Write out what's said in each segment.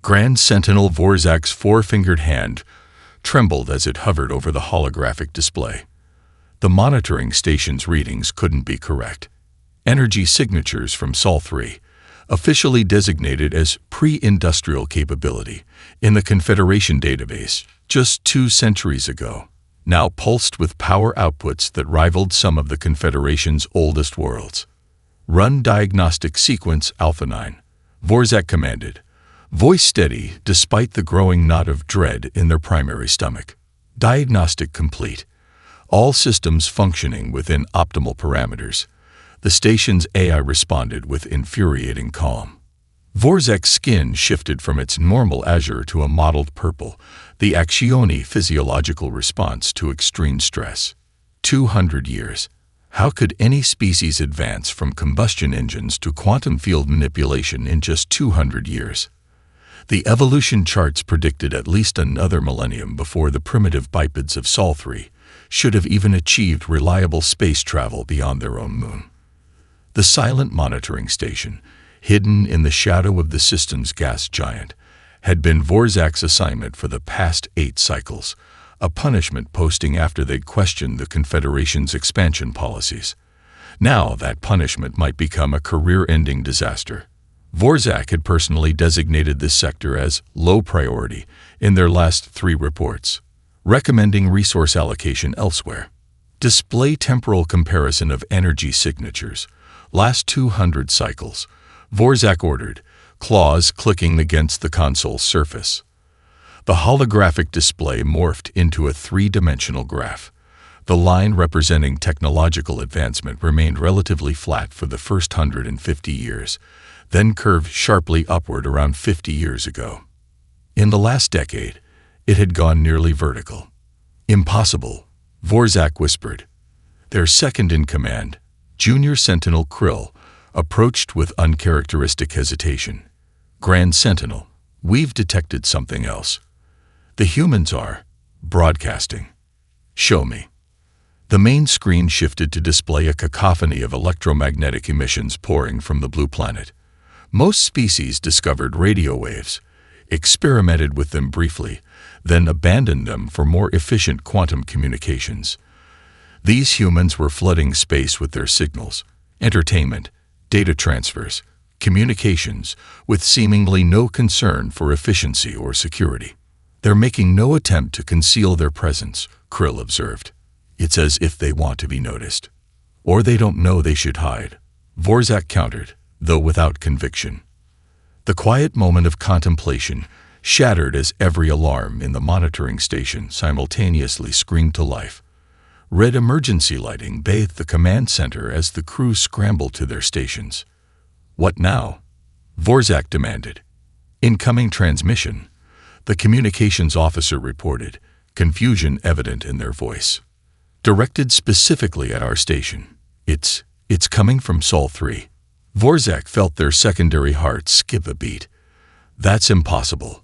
Grand Sentinel Vorzak's four-fingered hand trembled as it hovered over the holographic display. The monitoring station's readings couldn't be correct. Energy signatures from Sol 3, officially designated as pre-industrial capability in the Confederation database just 2 centuries ago, now pulsed with power outputs that rivaled some of the Confederation's oldest worlds. Run diagnostic sequence Alpha 9, Vorzak commanded, voice steady despite the growing knot of dread in their primary stomach. Diagnostic complete. All systems functioning within optimal parameters. The station's AI responded with infuriating calm. Vorzak's skin shifted from its normal azure to a mottled purple, the Accioni physiological response to extreme stress. 200 years. How could any species advance from combustion engines to quantum field manipulation in just 200 years? The evolution charts predicted at least another millennium before the primitive bipeds of Sol 3 should have even achieved reliable space travel beyond their own moon. The silent monitoring station, hidden in the shadow of the system's gas giant, had been Vorzak's assignment for the past 8 cycles, a punishment posting after they'd questioned the Confederation's expansion policies. Now that punishment might become a career-ending disaster. Vorzak had personally designated this sector as low priority in their last 3 reports, recommending resource allocation elsewhere. Display temporal comparison of energy signatures. Last 200 cycles, Vorzak ordered, claws clicking against the console's surface. The holographic display morphed into a 3-dimensional graph. The line representing technological advancement remained relatively flat for the first 150 years, then curved sharply upward around 50 years ago. In the last decade, it had gone nearly vertical. Impossible, Vorzak whispered. Their second-in-command, Junior Sentinel Krill, approached with uncharacteristic hesitation. Grand Sentinel, we've detected something else. The humans are broadcasting. Show me. The main screen shifted to display a cacophony of electromagnetic emissions pouring from the blue planet. Most species discovered radio waves, experimented with them briefly, then abandoned them for more efficient quantum communications. These humans were flooding space with their signals, entertainment, data transfers, communications, with seemingly no concern for efficiency or security. They're making no attempt to conceal their presence, Krill observed. It's as if they want to be noticed. Or they don't know they should hide, Vorzak countered, though without conviction. The quiet moment of contemplation shattered as every alarm in the monitoring station simultaneously screamed to life. Red emergency lighting bathed the command center as the crew scrambled to their stations. What now? Vorzak demanded. Incoming transmission, the communications officer reported, confusion evident in their voice. Directed specifically at our station. It's coming from Sol 3. Vorzak felt their secondary hearts skip a beat. That's impossible.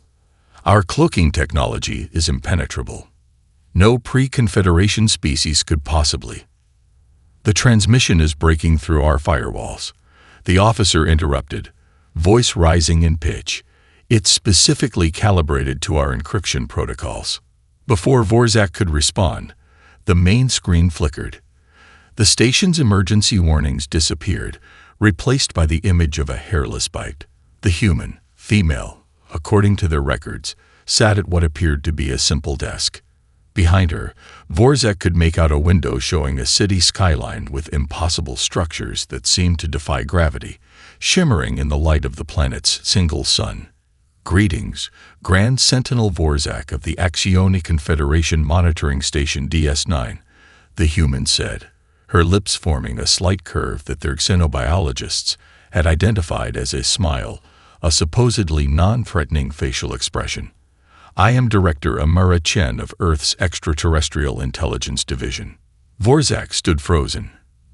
Our cloaking technology is impenetrable. No pre-Confederation species could possibly. The transmission is breaking through our firewalls. The officer interrupted, voice rising in pitch. It's specifically calibrated to our encryption protocols. Before Vorzak could respond, the main screen flickered. The station's emergency warnings disappeared, replaced by the image of a hairless bite. The human, female, according to their records, sat at what appeared to be a simple desk. Behind her, Vorzak could make out a window showing a city skyline with impossible structures that seemed to defy gravity, shimmering in the light of the planet's single sun. Greetings, Grand Sentinel Vorzak of the Accioni Confederation Monitoring Station DS9, the human said, her lips forming a slight curve that their xenobiologists had identified as a smile, a supposedly non-threatening facial expression. I am Director Amara Chen of Earth's Extraterrestrial Intelligence Division. Vorzak stood frozen,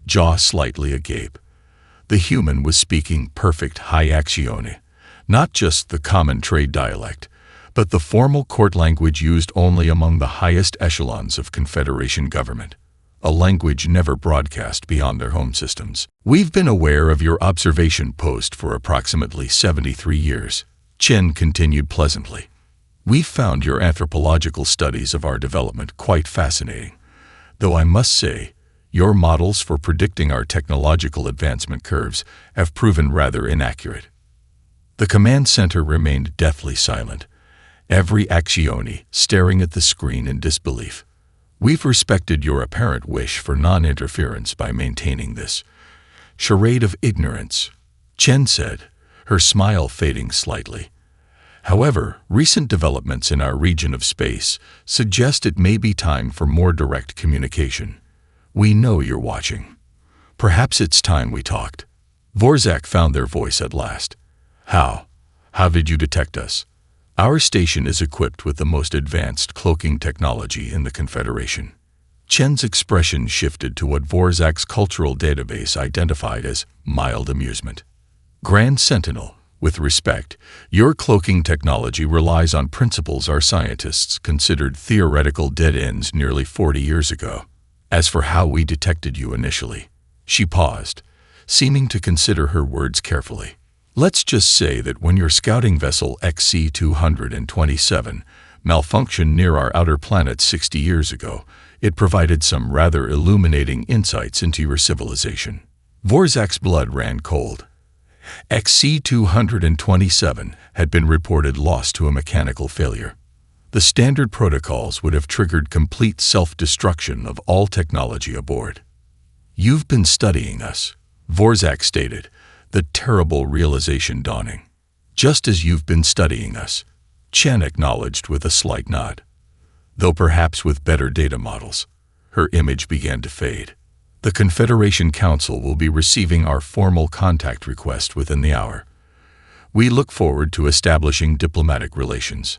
jaw slightly agape. The human was speaking perfect High Accioni, not just the common trade dialect, but the formal court language used only among the highest echelons of Confederation government, a language never broadcast beyond their home systems. We've been aware of your observation post for approximately 73 years, Chen continued pleasantly. "We've found your anthropological studies of our development quite fascinating, though I must say, your models for predicting our technological advancement curves have proven rather inaccurate." The command center remained deathly silent, every Axioni staring at the screen in disbelief. "We've respected your apparent wish for non-interference by maintaining this charade of ignorance," Chen said, her smile fading slightly. "However, recent developments in our region of space suggest it may be time for more direct communication. We know you're watching. Perhaps it's time we talked." Vorzak found their voice at last. How did you detect us?" "Our station is equipped with the most advanced cloaking technology in the Confederation." Chen's expression shifted to what Vorzak's cultural database identified as mild amusement. "Grand Sentinel, with respect, your cloaking technology relies on principles our scientists considered theoretical dead ends nearly 40 years ago. As for how we detected you initially," she paused, seeming to consider her words carefully. "Let's just say that when your scouting vessel XC-227 malfunctioned near our outer planet 60 years ago, it provided some rather illuminating insights into your civilization." Vorzak's blood ran cold. XC-227 had been reported lost to a mechanical failure. The standard protocols would have triggered complete self-destruction of all technology aboard. "You've been studying us," Vorzak stated, the terrible realization dawning. "Just as you've been studying us," Chen acknowledged with a slight nod. "Though perhaps with better data models." Her image began to fade. "The Confederation Council will be receiving our formal contact request within the hour. We look forward to establishing diplomatic relations."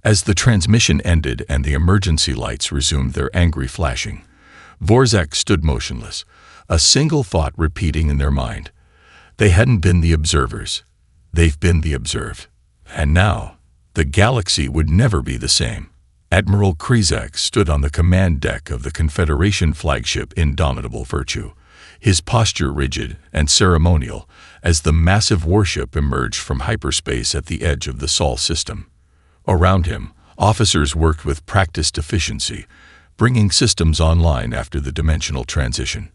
As the transmission ended and the emergency lights resumed their angry flashing, Vorzak stood motionless, a single thought repeating in their mind. They hadn't been the observers. They've been the observed. And now, the galaxy would never be the same. Admiral Krizak stood on the command deck of the Confederation flagship Indomitable Virtue, his posture rigid and ceremonial as the massive warship emerged from hyperspace at the edge of the Sol system. Around him, officers worked with practiced efficiency, bringing systems online after the dimensional transition.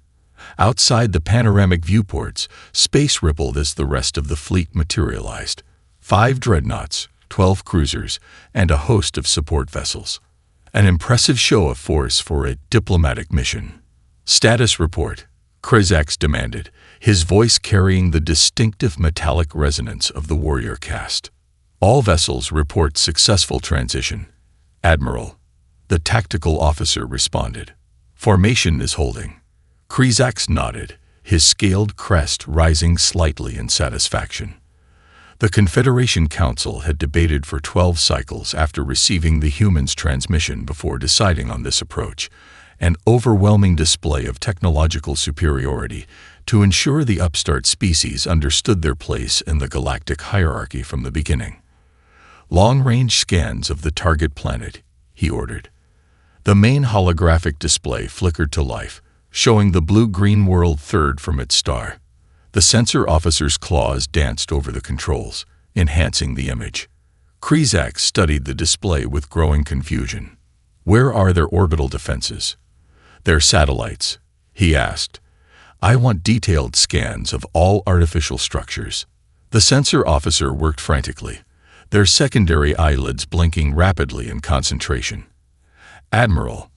Outside the panoramic viewports, space rippled as the rest of the fleet materialized. 5 dreadnoughts, 12 cruisers, and a host of support vessels. An impressive show of force for a diplomatic mission. "Status report," Krizak demanded, his voice carrying the distinctive metallic resonance of the warrior caste. "All vessels report successful transition, Admiral," the tactical officer responded. "Formation is holding." Krizak nodded, his scaled crest rising slightly in satisfaction. The Confederation Council had debated for 12 cycles after receiving the humans' transmission before deciding on this approach, an overwhelming display of technological superiority to ensure the upstart species understood their place in the galactic hierarchy from the beginning. "Long-range scans of the target planet," he ordered. The main holographic display flickered to life, showing the blue-green world third from its star. The sensor officer's claws danced over the controls, enhancing the image. Krizak studied the display with growing confusion. "Where are their orbital defenses?" "Their satellites," he asked. "I want detailed scans of all artificial structures." The sensor officer worked frantically, their secondary eyelids blinking rapidly in concentration. "Admiral,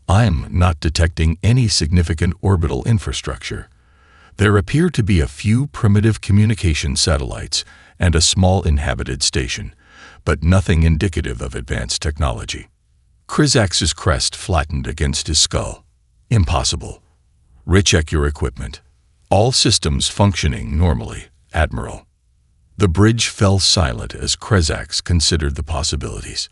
I'm not detecting any significant orbital infrastructure. There appear to be a few primitive communication satellites and a small inhabited station, but nothing indicative of advanced technology." Krizak's crest flattened against his skull. "Impossible. Recheck your equipment. All systems functioning normally, Admiral." The bridge fell silent as Krizak considered the possibilities.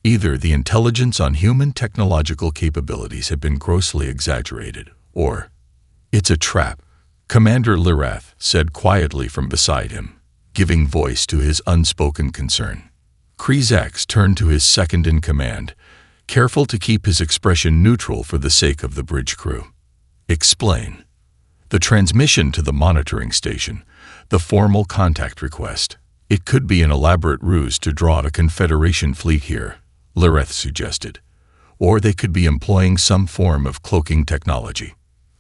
Either the intelligence on human technological capabilities had been grossly exaggerated, or "It's a trap," Commander Lirath said quietly from beside him, giving voice to his unspoken concern. Krizak turned to his second-in-command, careful to keep his expression neutral for the sake of the bridge crew. "Explain." "The transmission to the monitoring station, the formal contact request. It could be an elaborate ruse to draw a Confederation fleet here, Lireth suggested. Or they could be employing some form of cloaking technology.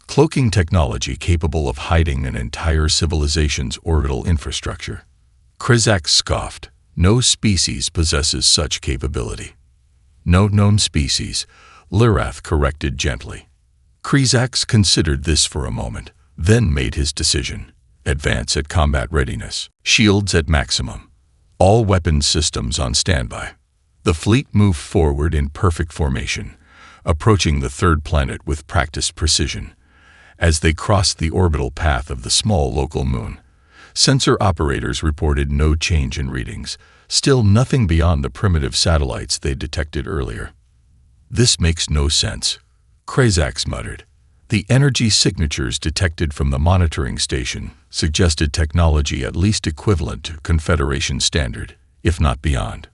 Cloaking technology capable of hiding an entire civilization's orbital infrastructure. Krizak scoffed. No species possesses such capability. No known species, Lireth corrected gently. Krizak considered this for a moment, then made his decision. Advance at combat readiness. Shields at maximum. All weapons systems on standby. The fleet moved forward in perfect formation, approaching the third planet with practiced precision. As they crossed the orbital path of the small local moon, sensor operators reported no change in readings, still nothing beyond the primitive satellites they detected earlier. This makes no sense, Krizak muttered. The energy signatures detected from the monitoring station suggested technology at least equivalent to Confederation standard, if not beyond.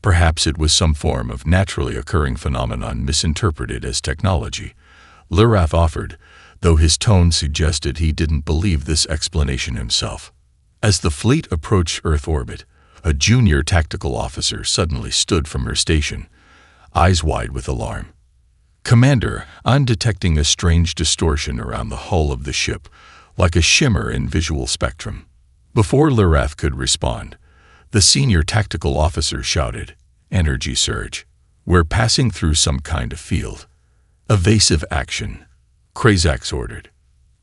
Perhaps it was some form of naturally occurring phenomenon misinterpreted as technology, Lireth offered, though his tone suggested he didn't believe this explanation himself. As the fleet approached Earth orbit, a junior tactical officer suddenly stood from her station, eyes wide with alarm. Commander, I'm detecting a strange distortion around the hull of the ship, like a shimmer in visual spectrum. Before Lireth could respond, the senior tactical officer shouted, "Energy surge. We're passing through some kind of field." "Evasive action," Krizak ordered.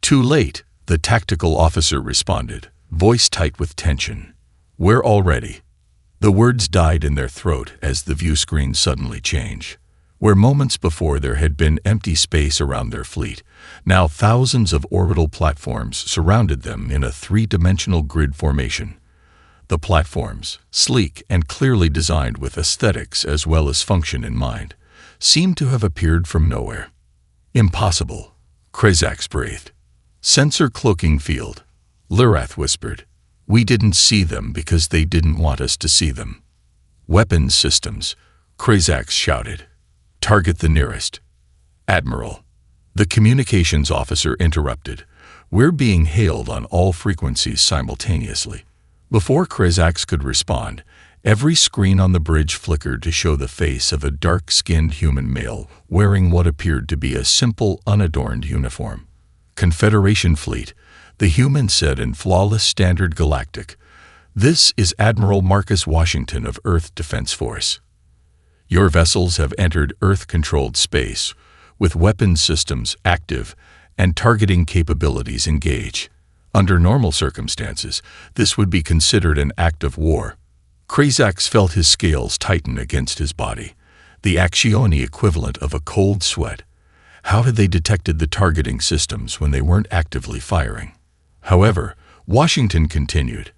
"Too late," the tactical officer responded, voice tight with tension. "We're all ready." The words died in their throat as the view screen suddenly changed. Where moments before there had been empty space around their fleet, now thousands of orbital platforms surrounded them in a three-dimensional grid formation. The platforms, sleek and clearly designed with aesthetics as well as function in mind, seemed to have appeared from nowhere. "Impossible," Krizak breathed. "Sensor cloaking field," Lireth whispered. "We didn't see them because they didn't want us to see them." "Weapons systems," Krizak shouted. "Target the nearest." "Admiral," the communications officer interrupted. "We're being hailed on all frequencies simultaneously." Before Krizak could respond, every screen on the bridge flickered to show the face of a dark-skinned human male wearing what appeared to be a simple, unadorned uniform. "Confederation fleet," the human said in flawless standard Galactic. "This is Admiral Marcus Washington of Earth Defense Force. Your vessels have entered Earth-controlled space, with weapons systems active and targeting capabilities engaged. Under normal circumstances, this would be considered an act of war." Krizak felt his scales tighten against his body, the Accioni equivalent of a cold sweat. How had they detected the targeting systems when they weren't actively firing? However, Washington continued,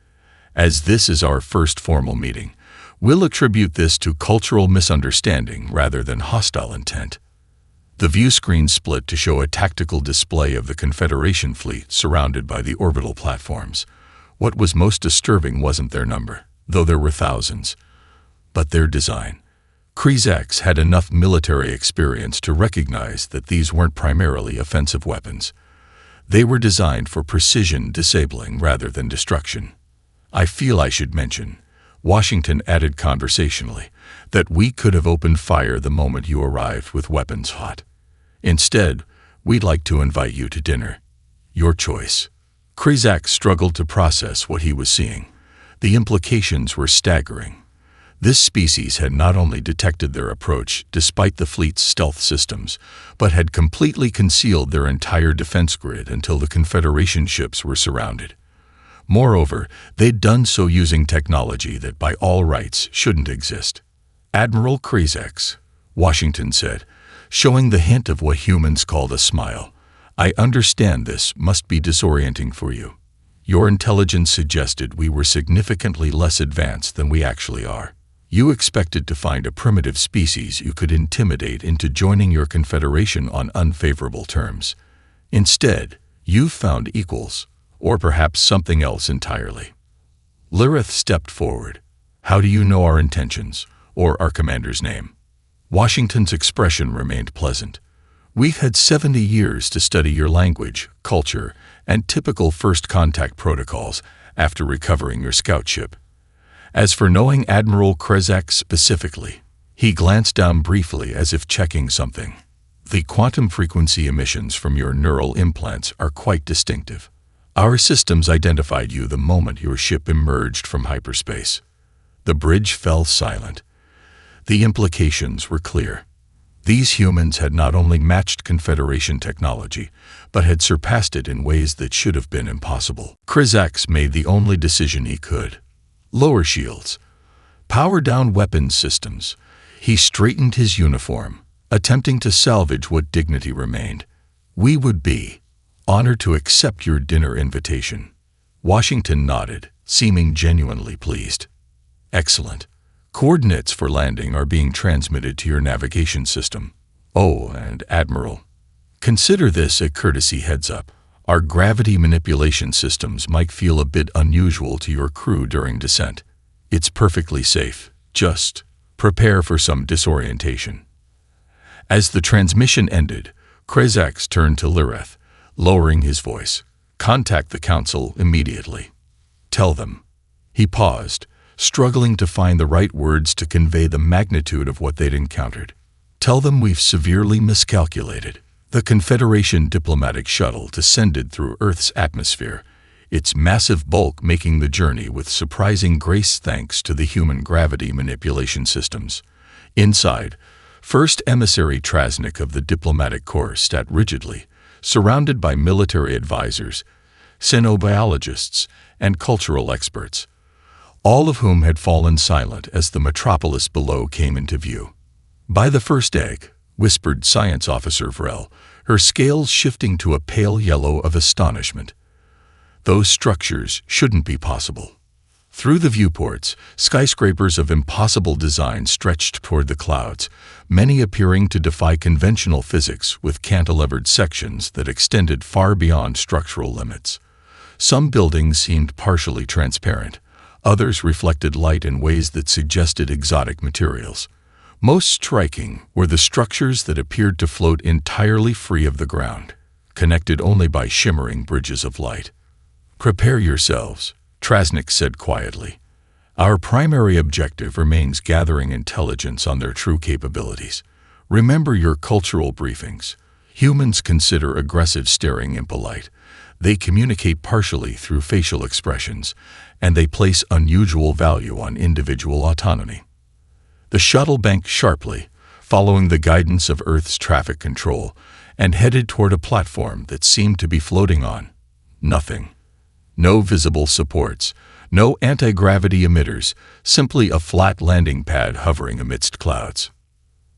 "As this is our first formal meeting, we'll attribute this to cultural misunderstanding rather than hostile intent." The view screen split to show a tactical display of the Confederation fleet surrounded by the orbital platforms. What was most disturbing wasn't their number, though there were thousands, but their design. Krizak had enough military experience to recognize that these weren't primarily offensive weapons. They were designed for precision disabling rather than destruction. "I feel I should mention," Washington added conversationally, "that we could have opened fire the moment you arrived with weapons hot. Instead, we'd like to invite you to dinner. Your choice." Krizak struggled to process what he was seeing. The implications were staggering. This species had not only detected their approach despite the fleet's stealth systems, but had completely concealed their entire defense grid until the Confederation ships were surrounded. Moreover, they'd done so using technology that by all rights shouldn't exist. "Admiral Krizak," Washington said, showing the hint of what humans called a smile, "I understand this must be disorienting for you. Your intelligence suggested we were significantly less advanced than we actually are. You expected to find a primitive species you could intimidate into joining your confederation on unfavorable terms. Instead, you've found equals, or perhaps something else entirely." Lireth stepped forward. "How do you know our intentions, or our commander's name?" Washington's expression remained pleasant. "We've had 70 years to study your language, culture, and typical first contact protocols after recovering your scout ship. As for knowing Admiral Krezak specifically, he glanced down briefly as if checking something. The quantum frequency emissions from your neural implants are quite distinctive. Our systems identified you the moment your ship emerged from hyperspace. The bridge fell silent. The implications were clear. These humans had not only matched Confederation technology, but had surpassed it in ways that should have been impossible. Krezak made the only decision he could. Lower shields. Power down weapons systems. He straightened his uniform, attempting to salvage what dignity remained. We would be honored to accept your dinner invitation. Washington nodded, seeming genuinely pleased. Excellent. Coordinates for landing are being transmitted to your navigation system. Oh, and Admiral, consider this a courtesy heads-up. Our gravity manipulation systems might feel a bit unusual to your crew during descent. It's perfectly safe. Just prepare for some disorientation. As the transmission ended, Krezak turned to Lireth, lowering his voice. Contact the Council immediately. Tell them. He paused, struggling to find the right words to convey the magnitude of what they'd encountered. Tell them we've severely miscalculated. The Confederation diplomatic shuttle descended through Earth's atmosphere, its massive bulk making the journey with surprising grace thanks to the human gravity manipulation systems. Inside, First Emissary Trasnik of the Diplomatic Corps sat rigidly, surrounded by military advisors, xenobiologists, and cultural experts, all of whom had fallen silent as the metropolis below came into view. By the first egg, whispered Science Officer Vrel, her scales shifting to a pale yellow of astonishment. Those structures shouldn't be possible. Through the viewports, skyscrapers of impossible design stretched toward the clouds, many appearing to defy conventional physics with cantilevered sections that extended far beyond structural limits. Some buildings seemed partially transparent. Others reflected light in ways that suggested exotic materials. Most striking were the structures that appeared to float entirely free of the ground, connected only by shimmering bridges of light. Prepare yourselves, Trasnik said quietly. Our primary objective remains gathering intelligence on their true capabilities. Remember your cultural briefings. Humans consider aggressive staring impolite. They communicate partially through facial expressions, and they place unusual value on individual autonomy. The shuttle banked sharply, following the guidance of Earth's traffic control, and headed toward a platform that seemed to be floating on nothing. No visible supports, no anti-gravity emitters, simply a flat landing pad hovering amidst clouds.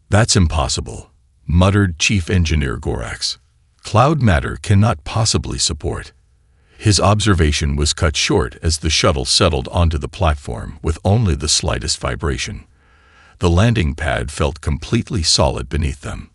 That's impossible, muttered Chief Engineer Gorax. Cloud matter cannot possibly support. His observation was cut short as the shuttle settled onto the platform with only the slightest vibration. The landing pad felt completely solid beneath them.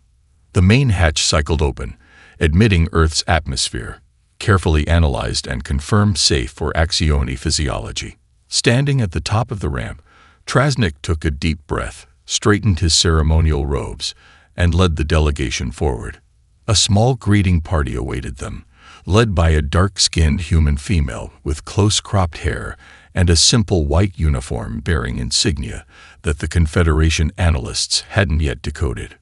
The main hatch cycled open, admitting Earth's atmosphere, carefully analyzed and confirmed safe for Axioni physiology. Standing at the top of the ramp, Trasnik took a deep breath, straightened his ceremonial robes, and led the delegation forward. A small greeting party awaited them, led by a dark-skinned human female with close-cropped hair and a simple white uniform bearing insignia that the Confederation analysts hadn't yet decoded.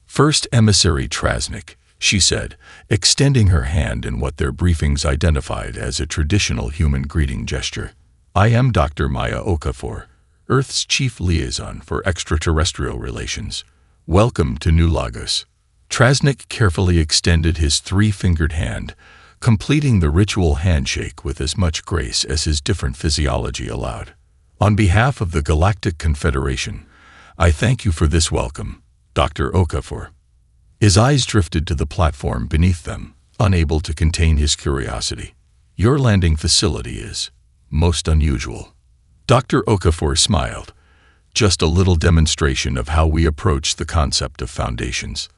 First Emissary Trasnik, she said, extending her hand in what their briefings identified as a traditional human greeting gesture. I am Dr. Maya Okafor, Earth's chief liaison for extraterrestrial relations. Welcome to New Lagos. Trasnik carefully extended his three-fingered hand, completing the ritual handshake with as much grace as his different physiology allowed. On behalf of the Galactic Confederation, I thank you for this welcome, Dr. Okafor. His eyes drifted to the platform beneath them, unable to contain his curiosity. Your landing facility is most unusual. Dr. Okafor smiled. Just a little demonstration of how we approach the concept of foundations.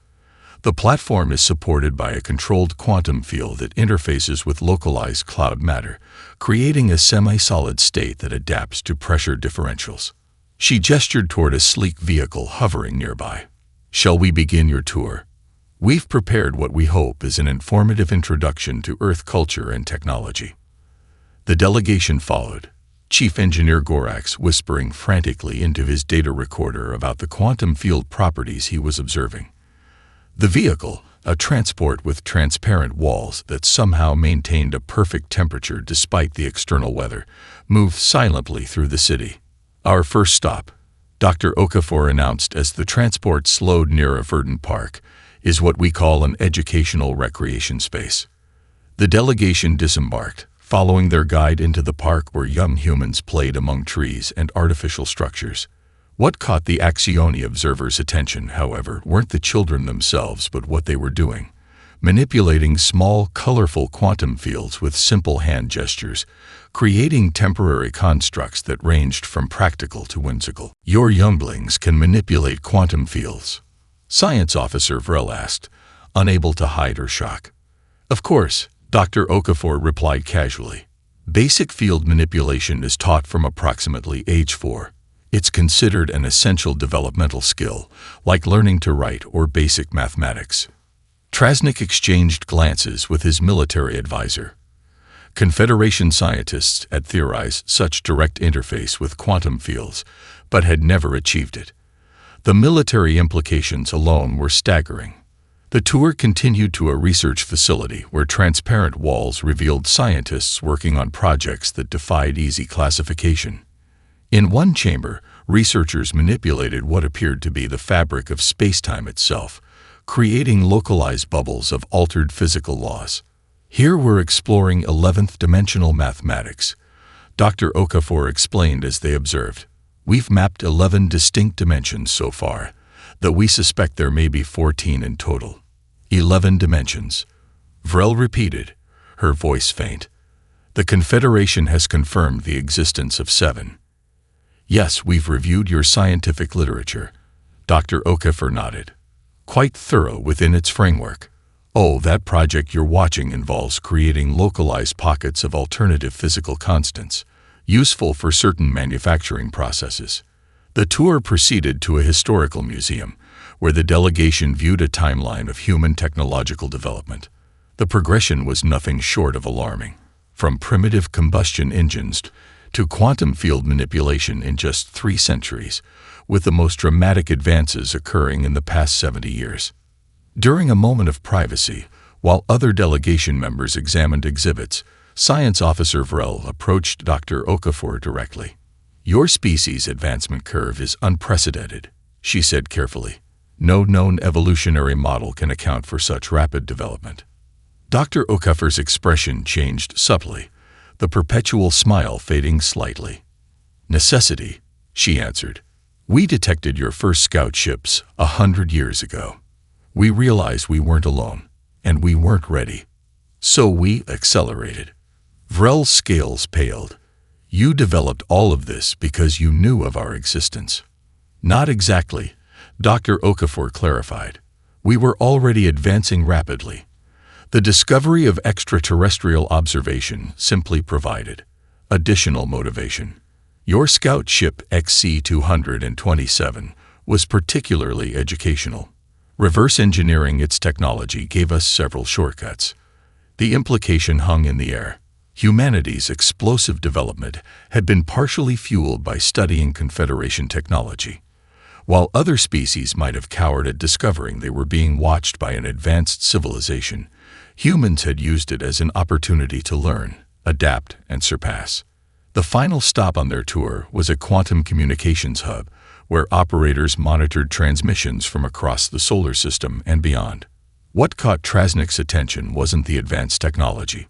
The platform is supported by a controlled quantum field that interfaces with localized cloud matter, creating a semi-solid state that adapts to pressure differentials. She gestured toward a sleek vehicle hovering nearby. Shall we begin your tour? We've prepared what we hope is an informative introduction to Earth culture and technology. The delegation followed, Chief Engineer Gorax whispering frantically into his data recorder about the quantum field properties he was observing. The vehicle, a transport with transparent walls that somehow maintained a perfect temperature despite the external weather, moved silently through the city. Our first stop, Dr. Okafor announced as the transport slowed near a verdant park, is what we call an educational recreation space. The delegation disembarked, following their guide into the park where young humans played among trees and artificial structures. What caught the Axioni observers' attention, however, weren't the children themselves but what they were doing. Manipulating small, colorful quantum fields with simple hand gestures, creating temporary constructs that ranged from practical to whimsical. Your younglings can manipulate quantum fields? Science Officer Vrel asked, unable to hide her shock. Of course, Dr. Okafor replied casually. Basic field manipulation is taught from approximately age 4. It's considered an essential developmental skill, like learning to write or basic mathematics. Trasnik exchanged glances with his military advisor. Confederation scientists had theorized such direct interface with quantum fields, but had never achieved it. The military implications alone were staggering. The tour continued to a research facility where transparent walls revealed scientists working on projects that defied easy classification. In one chamber, researchers manipulated what appeared to be the fabric of space-time itself, creating localized bubbles of altered physical laws. Here we're exploring 11th-dimensional mathematics, Dr. Okafor explained as they observed. We've mapped 11 distinct dimensions so far, though we suspect there may be 14 in total. 11 dimensions. Vrel repeated, her voice faint. The Confederation has confirmed the existence of 7. Yes, we've reviewed your scientific literature. Dr. Okafor nodded. Quite thorough within its framework. Oh, that project you're watching involves creating localized pockets of alternative physical constants, useful for certain manufacturing processes. The tour proceeded to a historical museum, where the delegation viewed a timeline of human technological development. The progression was nothing short of alarming, from primitive combustion engines to quantum field manipulation in just 3 centuries, with the most dramatic advances occurring in the past 70 years. During a moment of privacy, while other delegation members examined exhibits, Science Officer Vrel approached Dr. Okafor directly. Your species' advancement curve is unprecedented, she said carefully. No known evolutionary model can account for such rapid development. Dr. Okafor's expression changed subtly, the perpetual smile fading slightly. Necessity, she answered. We detected your first scout ships 100 years ago. We realized we weren't alone, and we weren't ready. So we accelerated. Vrel's scales paled. You developed all of this because you knew of our existence. Not exactly, Dr. Okafor clarified. We were already advancing rapidly. The discovery of extraterrestrial observation simply provided additional motivation. Your scout ship XC-227 was particularly educational. Reverse engineering its technology gave us several shortcuts. The implication hung in the air. Humanity's explosive development had been partially fueled by studying Confederation technology. While other species might have cowered at discovering they were being watched by an advanced civilization, humans had used it as an opportunity to learn, adapt, and surpass. The final stop on their tour was a quantum communications hub, where operators monitored transmissions from across the solar system and beyond. What caught Trasnik's attention wasn't the advanced technology,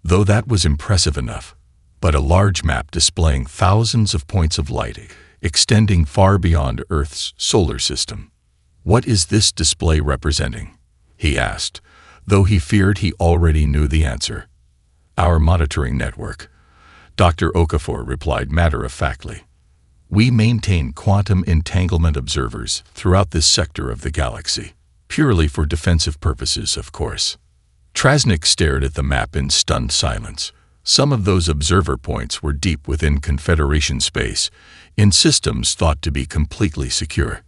though that was impressive enough, but a large map displaying thousands of points of light extending far beyond Earth's solar system. What is this display representing? He asked, though he feared he already knew the answer. Our monitoring network, Dr. Okafor replied matter-of-factly. We maintain quantum entanglement observers throughout this sector of the galaxy, purely for defensive purposes, of course. Trasnik stared at the map in stunned silence. Some of those observer points were deep within Confederation space, in systems thought to be completely secure.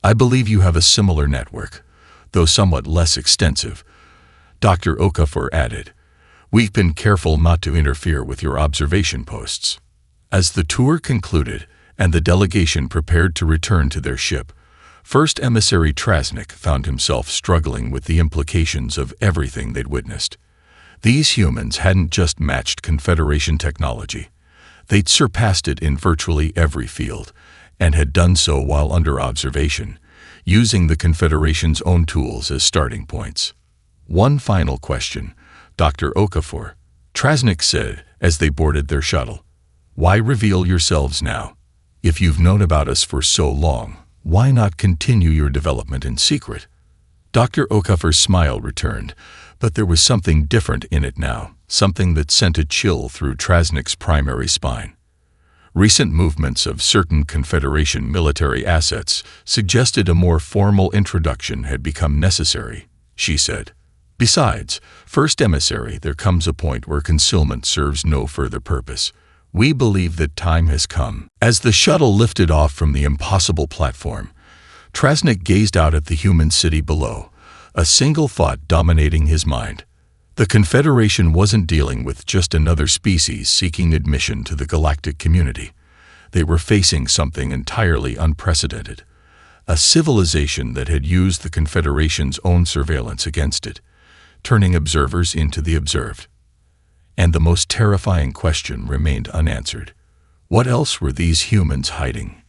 I believe you have a similar network, though somewhat less extensive, Dr. Okafor added. We've been careful not to interfere with your observation posts. As the tour concluded and the delegation prepared to return to their ship, First Emissary Trasnik found himself struggling with the implications of everything they'd witnessed. These humans hadn't just matched Confederation technology. They'd surpassed it in virtually every field, and had done so while under observation, using the Confederation's own tools as starting points. One final question, Dr. Okafor, Trasnik said as they boarded their shuttle. Why reveal yourselves now? If you've known about us for so long, why not continue your development in secret? Dr. Okafor's smile returned, but there was something different in it now, something that sent a chill through Trasnik's primary spine. Recent movements of certain Confederation military assets suggested a more formal introduction had become necessary, she said. Besides, First Emissary, there comes a point where concealment serves no further purpose. We believe that time has come. As the shuttle lifted off from the impossible platform, Trasnik gazed out at the human city below, a single thought dominating his mind. The Confederation wasn't dealing with just another species seeking admission to the galactic community. They were facing something entirely unprecedented, a civilization that had used the Confederation's own surveillance against it, turning observers into the observed. And the most terrifying question remained unanswered. What else were these humans hiding?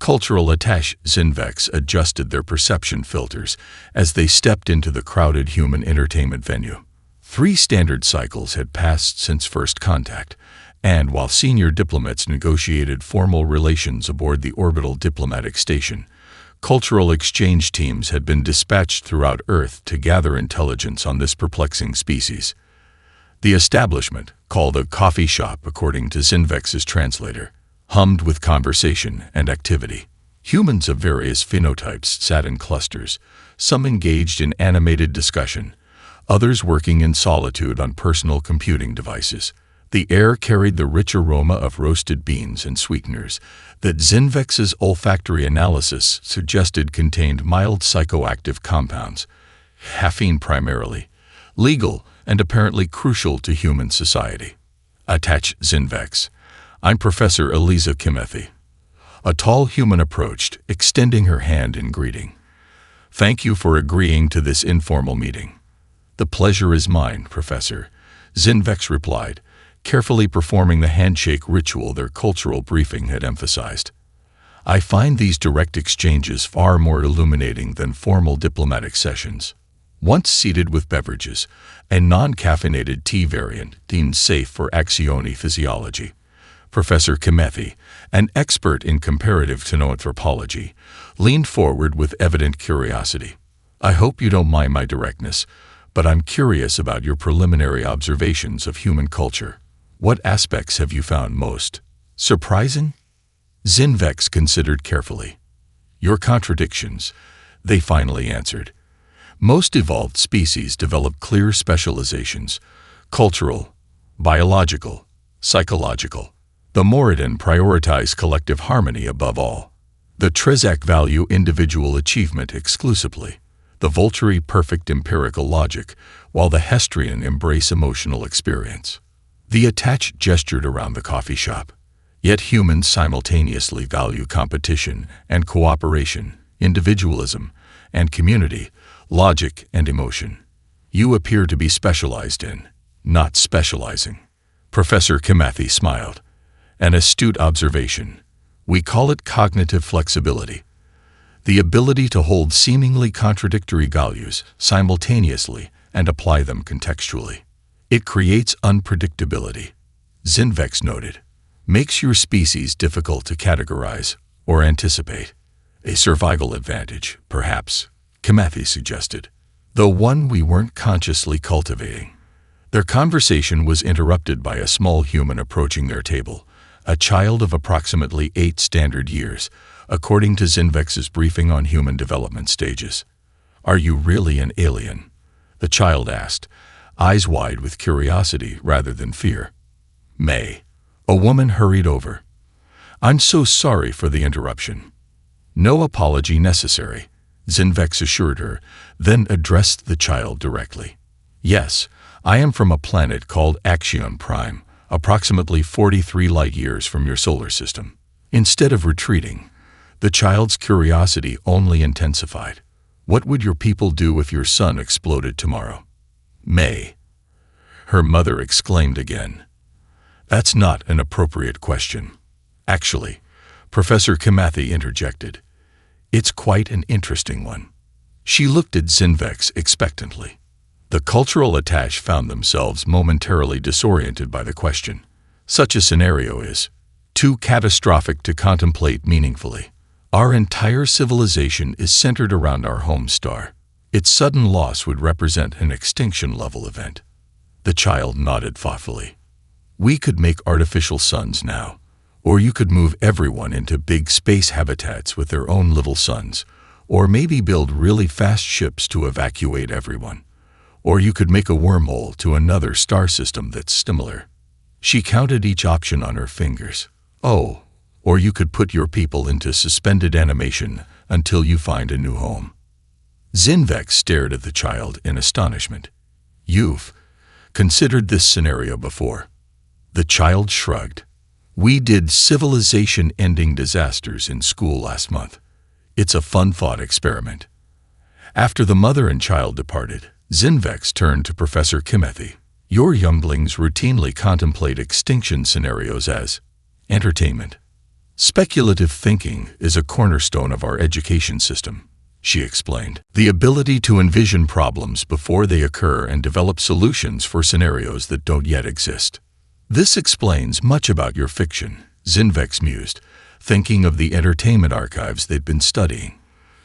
Cultural attaché Zinvex adjusted their perception filters as they stepped into the crowded human entertainment venue. 3 standard cycles had passed since first contact, and while senior diplomats negotiated formal relations aboard the orbital diplomatic station, cultural exchange teams had been dispatched throughout Earth to gather intelligence on this perplexing species. The establishment, called a coffee shop according to Zinvex's translator, hummed with conversation and activity. Humans of various phenotypes sat in clusters, some engaged in animated discussion, others working in solitude on personal computing devices. The air carried the rich aroma of roasted beans and sweeteners that Zinvex's olfactory analysis suggested contained mild psychoactive compounds, caffeine primarily, legal and apparently crucial to human society. Attaché Zinvex. I'm Professor Eliza Kimethi. A tall human approached, extending her hand in greeting. Thank you for agreeing to this informal meeting. The pleasure is mine, Professor, Zinvex replied, carefully performing the handshake ritual their cultural briefing had emphasized. I find these direct exchanges far more illuminating than formal diplomatic sessions. Once seated with beverages, a non-caffeinated tea variant deemed safe for Axioni physiology, Professor Kimethi, an expert in comparative tonoanthropology, leaned forward with evident curiosity. I hope you don't mind my directness, but I'm curious about your preliminary observations of human culture. What aspects have you found most surprising? Zinvex considered carefully. Your contradictions, they finally answered. Most evolved species develop clear specializations: cultural, biological, psychological. The Moradin prioritize collective harmony above all. The Trezak value individual achievement exclusively. The Volturi perfect empirical logic, while the Hestrian embrace emotional experience. The Attaché gestured around the coffee shop. Yet humans simultaneously value competition and cooperation, individualism and community, logic and emotion. You appear to be specialized in, not specializing. Professor Kimethi smiled. An astute observation. We call it cognitive flexibility. The ability to hold seemingly contradictory values simultaneously and apply them contextually. It creates unpredictability, Zinvex noted. Makes your species difficult to categorize or anticipate. A survival advantage, perhaps, Kimethi suggested, though one we weren't consciously cultivating. Their conversation was interrupted by a small human approaching their table, a child of approximately 8 standard years, according to Zinvex's briefing on human development stages. Are you really an alien? The child asked, eyes wide with curiosity rather than fear. May. A woman hurried over. I'm so sorry for the interruption. No apology necessary, Zinvex assured her, then addressed the child directly. Yes, I am from a planet called Axion Prime, approximately 43 light-years from your solar system. Instead of retreating, the child's curiosity only intensified. What would your people do if your sun exploded tomorrow? May. Her mother exclaimed again. That's not an appropriate question. Actually, Professor Kimathi interjected. It's quite an interesting one. She looked at Zinvex expectantly. The cultural attache found themselves momentarily disoriented by the question. Such a scenario is too catastrophic to contemplate meaningfully. Our entire civilization is centered around our home star. Its sudden loss would represent an extinction-level event. The child nodded thoughtfully. We could make artificial suns now, or you could move everyone into big space habitats with their own little suns, or maybe build really fast ships to evacuate everyone. Or you could make a wormhole to another star system that's similar. She counted each option on her fingers. Oh, or you could put your people into suspended animation until you find a new home. Zinvex stared at the child in astonishment. You've considered this scenario before? The child shrugged. We did civilization-ending disasters in school last month. It's a fun thought experiment. After the mother and child departed, Zinvex turned to Professor Kimathi. Your younglings routinely contemplate extinction scenarios as entertainment. Speculative thinking is a cornerstone of our education system, she explained. The ability to envision problems before they occur and develop solutions for scenarios that don't yet exist. This explains much about your fiction, Zinvex mused, thinking of the entertainment archives they'd been studying.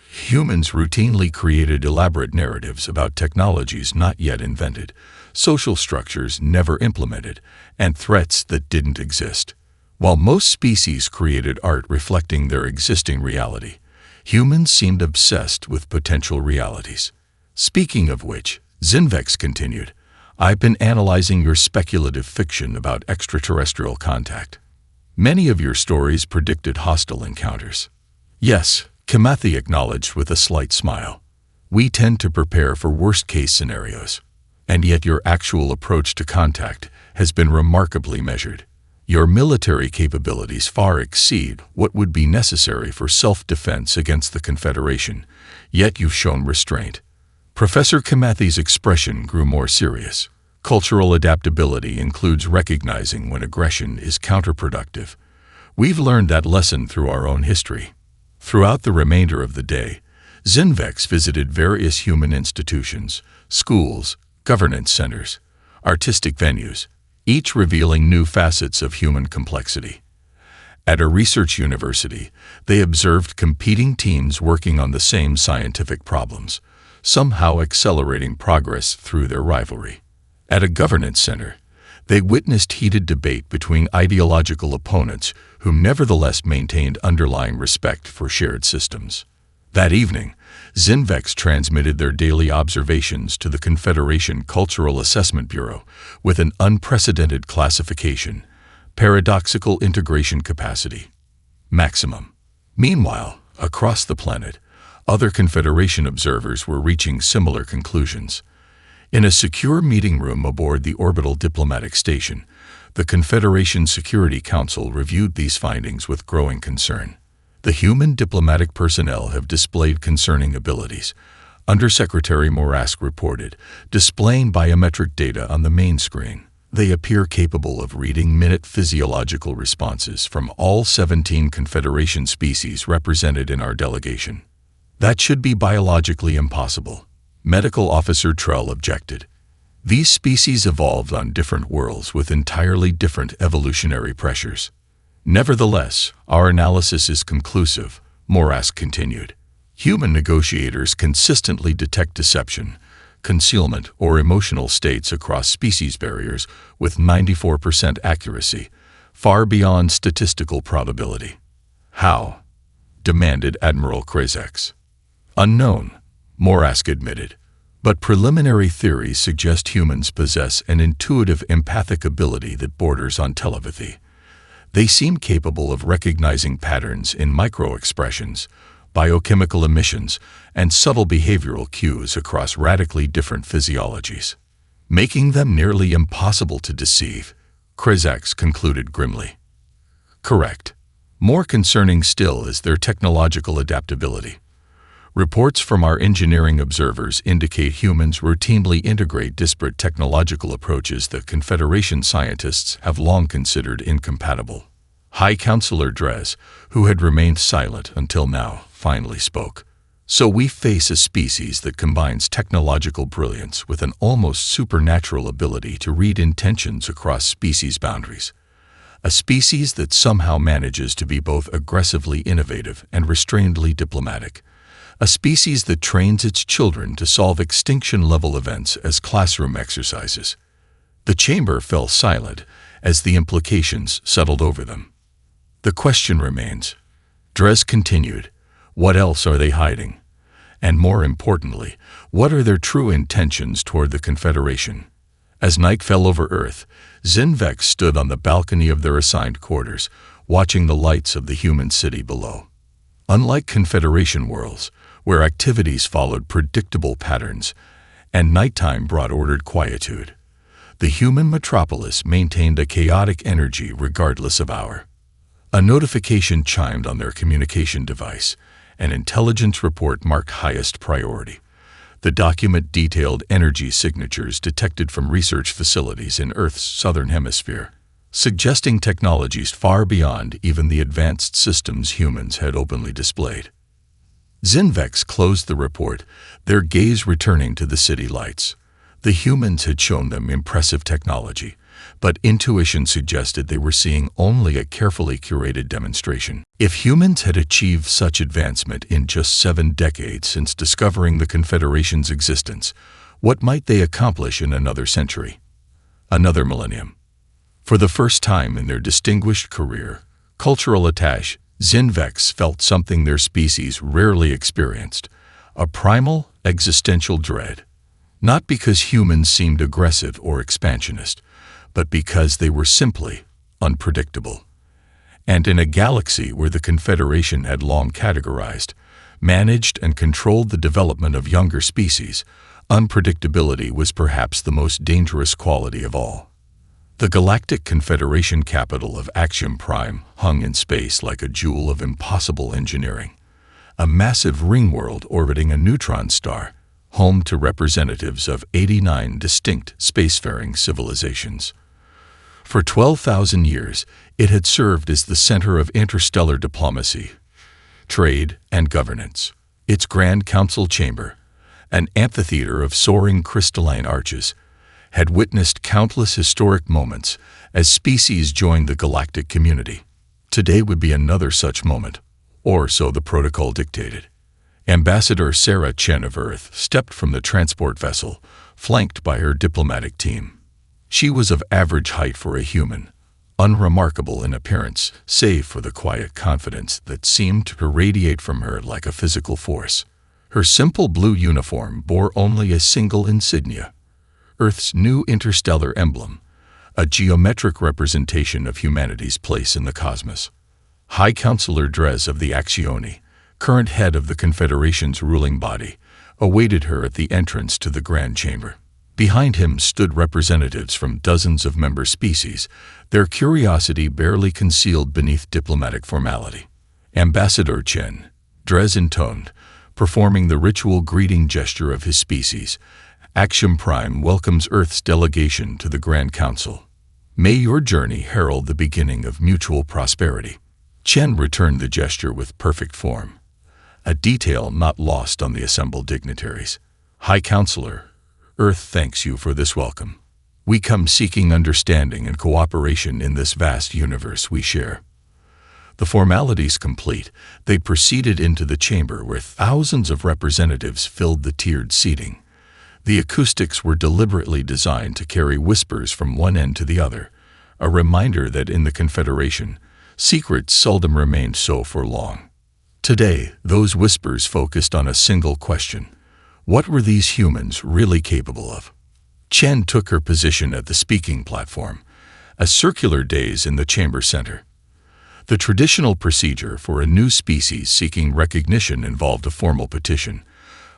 Humans routinely created elaborate narratives about technologies not yet invented, social structures never implemented, and threats that didn't exist. While most species created art reflecting their existing reality, humans seemed obsessed with potential realities. Speaking of which, Zinvex continued, I've been analyzing your speculative fiction about extraterrestrial contact. Many of your stories predicted hostile encounters. Yes, Kimathi acknowledged with a slight smile. We tend to prepare for worst-case scenarios, and yet your actual approach to contact has been remarkably measured. Your military capabilities far exceed what would be necessary for self-defense against the Confederation, yet you've shown restraint. Professor Kimathi's expression grew more serious. Cultural adaptability includes recognizing when aggression is counterproductive. We've learned that lesson through our own history. Throughout the remainder of the day, Zinvex visited various human institutions, schools, governance centers, artistic venues, each revealing new facets of human complexity. At a research university, they observed competing teams working on the same scientific problems, somehow accelerating progress through their rivalry. At a governance center, they witnessed heated debate between ideological opponents who nevertheless maintained underlying respect for shared systems. That evening, Zinvex transmitted their daily observations to the Confederation Cultural Assessment Bureau with an unprecedented classification, paradoxical integration capacity, maximum. Meanwhile, across the planet, other Confederation observers were reaching similar conclusions. In a secure meeting room aboard the orbital diplomatic station, the Confederation Security Council reviewed these findings with growing concern. The human diplomatic personnel have displayed concerning abilities, Undersecretary Morask reported, displaying biometric data on the main screen. They appear capable of reading minute physiological responses from all 17 Confederation species represented in our delegation. That should be biologically impossible, Medical Officer Trell objected. These species evolved on different worlds with entirely different evolutionary pressures. Nevertheless, our analysis is conclusive, Morask continued. Human negotiators consistently detect deception, concealment, or emotional states across species barriers with 94% accuracy, far beyond statistical probability. How? Demanded Admiral Krazex. Unknown, Morask admitted, but preliminary theories suggest humans possess an intuitive empathic ability that borders on telepathy. They seem capable of recognizing patterns in micro-expressions, biochemical emissions, and subtle behavioral cues across radically different physiologies, making them nearly impossible to deceive. Krezax concluded grimly. Correct. More concerning still is their technological adaptability. Reports from our engineering observers indicate humans routinely integrate disparate technological approaches that Confederation scientists have long considered incompatible. High Counselor Drez, who had remained silent until now, finally spoke. So we face a species that combines technological brilliance with an almost supernatural ability to read intentions across species boundaries. A species that somehow manages to be both aggressively innovative and restrainedly diplomatic. A species that trains its children to solve extinction-level events as classroom exercises. The chamber fell silent as the implications settled over them. The question remains. Drez continued, what else are they hiding? And more importantly, what are their true intentions toward the Confederation? As night fell over Earth, Zinvex stood on the balcony of their assigned quarters, watching the lights of the human city below. Unlike Confederation worlds, where activities followed predictable patterns, and nighttime brought ordered quietude, the human metropolis maintained a chaotic energy regardless of hour. A notification chimed on their communication device. An intelligence report marked highest priority. The document detailed energy signatures detected from research facilities in Earth's southern hemisphere, suggesting technologies far beyond even the advanced systems humans had openly displayed. Zinvex closed the report, their gaze returning to the city lights. The humans had shown them impressive technology, but intuition suggested they were seeing only a carefully curated demonstration. If humans had achieved such advancement in just 7 decades since discovering the Confederation's existence, what might they accomplish in another century? Another millennium? For the first time in their distinguished career, cultural attaché Zinvex felt something their species rarely experienced, a primal, existential dread. Not because humans seemed aggressive or expansionist, but because they were simply unpredictable. And in a galaxy where the Confederation had long categorized, managed, and controlled the development of younger species, unpredictability was perhaps the most dangerous quality of all. The Galactic Confederation capital of Axiom Prime hung in space like a jewel of impossible engineering, a massive ring world orbiting a neutron star, home to representatives of 89 distinct spacefaring civilizations. For 12,000 years, it had served as the center of interstellar diplomacy, trade, and governance. Its Grand Council chamber, an amphitheater of soaring crystalline arches, had witnessed countless historic moments as species joined the galactic community. Today would be another such moment, or so the protocol dictated. Ambassador Sarah Chen of Earth stepped from the transport vessel, flanked by her diplomatic team. She was of average height for a human, unremarkable in appearance, save for the quiet confidence that seemed to radiate from her like a physical force. Her simple blue uniform bore only a single insignia, Earth's new interstellar emblem, a geometric representation of humanity's place in the cosmos. High Counselor Drez of the Axioni, current head of the Confederation's ruling body, awaited her at the entrance to the Grand Chamber. Behind him stood representatives from dozens of member species, their curiosity barely concealed beneath diplomatic formality. Ambassador Chen, Drez intoned, performing the ritual greeting gesture of his species. Axiom Prime welcomes Earth's delegation to the Grand Council. May your journey herald the beginning of mutual prosperity. Chen returned the gesture with perfect form, a detail not lost on the assembled dignitaries. High Counselor, Earth thanks you for this welcome. We come seeking understanding and cooperation in this vast universe we share. The formalities complete, they proceeded into the chamber where thousands of representatives filled the tiered seating. The acoustics were deliberately designed to carry whispers from one end to the other, a reminder that in the Confederation, secrets seldom remained so for long. Today, those whispers focused on a single question. What were these humans really capable of? Chen took her position at the speaking platform, a circular dais in the chamber center. The traditional procedure for a new species seeking recognition involved a formal petition,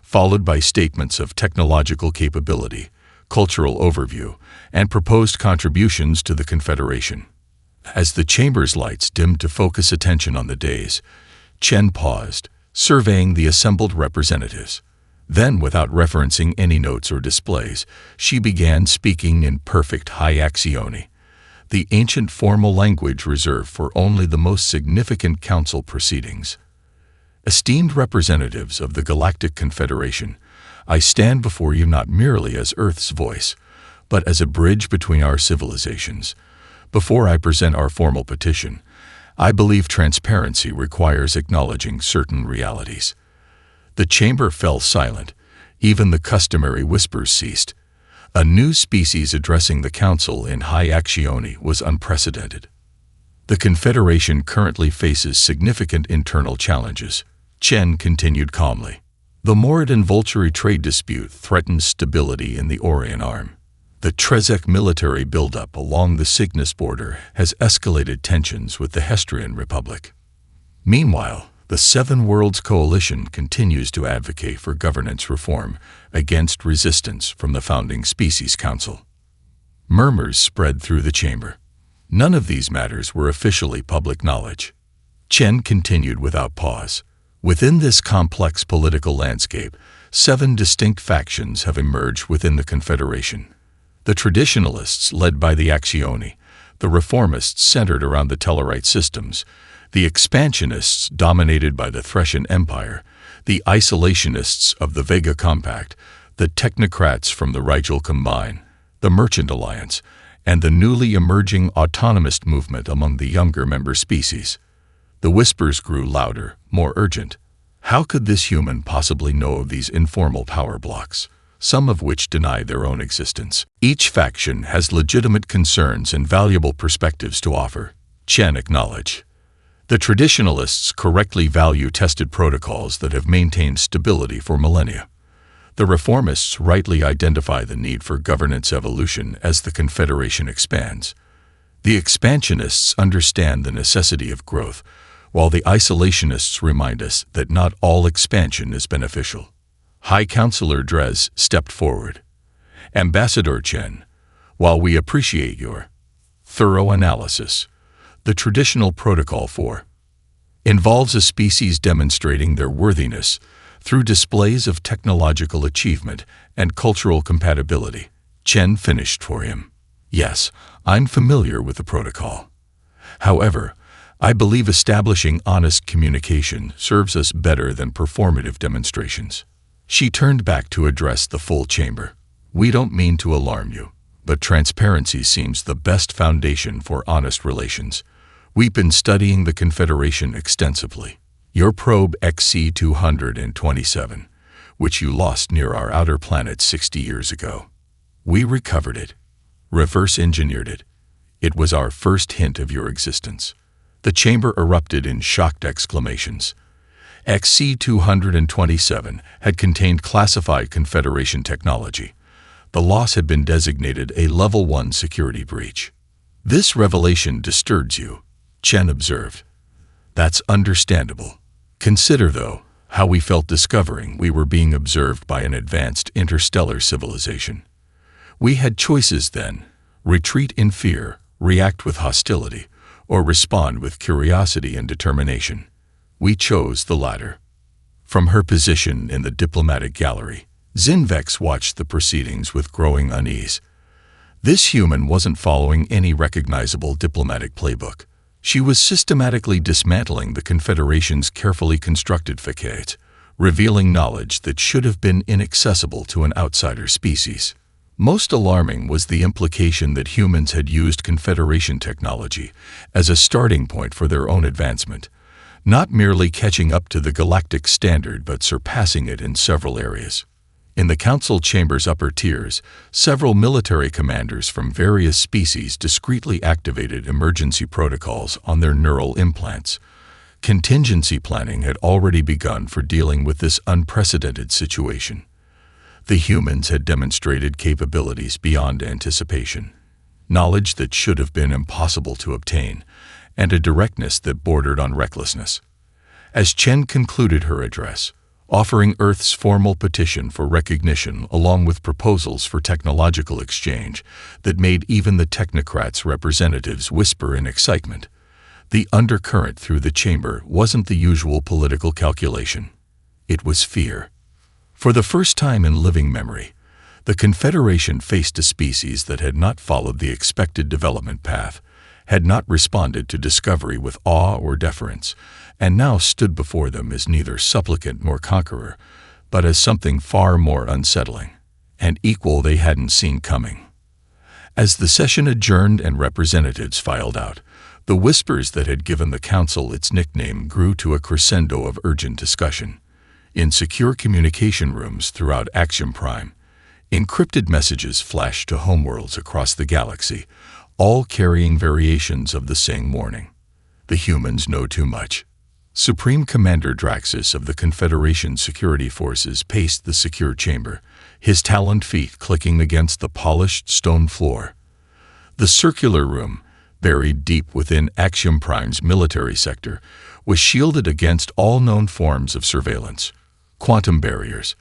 followed by statements of technological capability, cultural overview, and proposed contributions to the Confederation. As the chamber's lights dimmed to focus attention on the dais, Chen paused, surveying the assembled representatives. Then, without referencing any notes or displays, she began speaking in perfect high Axioni, the ancient formal language reserved for only the most significant council proceedings. Esteemed representatives of the Galactic Confederation, I stand before you not merely as Earth's voice, but as a bridge between our civilizations. Before I present our formal petition, I believe transparency requires acknowledging certain realities. The chamber fell silent. Even the customary whispers ceased. A new species addressing the council in high Axioni was unprecedented. The Confederation currently faces significant internal challenges. Chen continued calmly. The Moradin-Volturi trade dispute threatens stability in the Orion Arm. The Trezek military buildup along the Cygnus border has escalated tensions with the Hestrian Republic. Meanwhile, the Seven Worlds Coalition continues to advocate for governance reform against resistance from the founding Species Council. Murmurs spread through the chamber. None of these matters were officially public knowledge. Chen continued without pause. Within this complex political landscape, 7 distinct factions have emerged within the Confederation. The traditionalists, led by the Axioni, the reformists centered around the Tellarite systems, the expansionists dominated by the Threscian Empire, the isolationists of the Vega Compact, the technocrats from the Rigel Combine, the Merchant Alliance, and the newly emerging autonomist movement among the younger member species. The whispers grew louder, more urgent. How could this human possibly know of these informal power blocks, some of which deny their own existence? Each faction has legitimate concerns and valuable perspectives to offer, Chen acknowledged. The traditionalists correctly value tested protocols that have maintained stability for millennia. The reformists rightly identify the need for governance evolution as the Confederation expands. The expansionists understand the necessity of growth, while the isolationists remind us that not all expansion is beneficial. High Counselor Drez stepped forward. Ambassador Chen, while we appreciate your thorough analysis, the traditional protocol for involves a species demonstrating their worthiness through displays of technological achievement and cultural compatibility. Chen finished for him. Yes, I'm familiar with the protocol. However, I believe establishing honest communication serves us better than performative demonstrations. She turned back to address the full chamber. We don't mean to alarm you, but transparency seems the best foundation for honest relations. We've been studying the Confederation extensively. Your probe XC-227, which you lost near our outer planet 60 years ago. We recovered it, reverse engineered it. It was our first hint of your existence. The chamber erupted in shocked exclamations. XC-227 had contained classified Confederation technology. The loss had been designated a Level 1 security breach. This revelation disturbs you, Chen observed. That's understandable. Consider, though, how we felt discovering we were being observed by an advanced interstellar civilization. We had choices then: retreat in fear, react with hostility, or respond with curiosity and determination. We chose the latter. From her position in the diplomatic gallery, Zinvex watched the proceedings with growing unease. This human wasn't following any recognizable diplomatic playbook. She was systematically dismantling the Confederation's carefully constructed facades, revealing knowledge that should have been inaccessible to an outsider species. Most alarming was the implication that humans had used Confederation technology as a starting point for their own advancement, not merely catching up to the galactic standard but surpassing it in several areas. In the Council Chamber's upper tiers, several military commanders from various species discreetly activated emergency protocols on their neural implants. Contingency planning had already begun for dealing with this unprecedented situation. The humans had demonstrated capabilities beyond anticipation, knowledge that should have been impossible to obtain, and a directness that bordered on recklessness. As Chen concluded her address, offering Earth's formal petition for recognition along with proposals for technological exchange that made even the technocrats' representatives whisper in excitement. The undercurrent through the chamber wasn't the usual political calculation. It was fear. For the first time in living memory, the Confederation faced a species that had not followed the expected development path, had not responded to discovery with awe or deference, and now stood before them as neither supplicant nor conqueror, but as something far more unsettling, and equal they hadn't seen coming. As the session adjourned and representatives filed out, the whispers that had given the council its nickname grew to a crescendo of urgent discussion. In secure communication rooms throughout Axiom Prime, encrypted messages flashed to homeworlds across the galaxy, all carrying variations of the same warning. The humans know too much. Supreme Commander Draxus of the Confederation Security Forces paced the secure chamber, his taloned feet clicking against the polished stone floor. The circular room, buried deep within Axiom Prime's military sector, was shielded against all known forms of surveillance. Quantum barriers,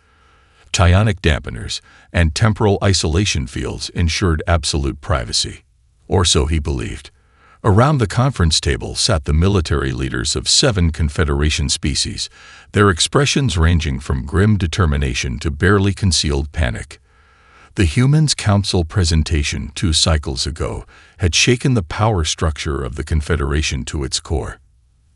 psionic dampeners, and temporal isolation fields ensured absolute privacy. Or so he believed. Around the conference table sat the military leaders of 7 Confederation species, their expressions ranging from grim determination to barely concealed panic. The Humans Council presentation 2 cycles ago had shaken the power structure of the Confederation to its core.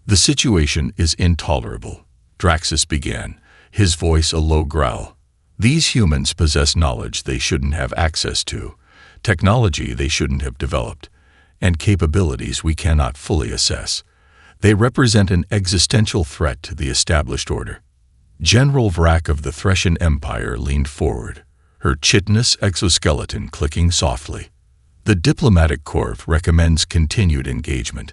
"The situation is intolerable," Draxus began, his voice a low growl. "These humans possess knowledge they shouldn't have access to, technology they shouldn't have developed, and capabilities we cannot fully assess. They represent an existential threat to the established order." General Vrak of the Threshan Empire leaned forward, her chitinous exoskeleton clicking softly. "The Diplomatic Corps recommends continued engagement.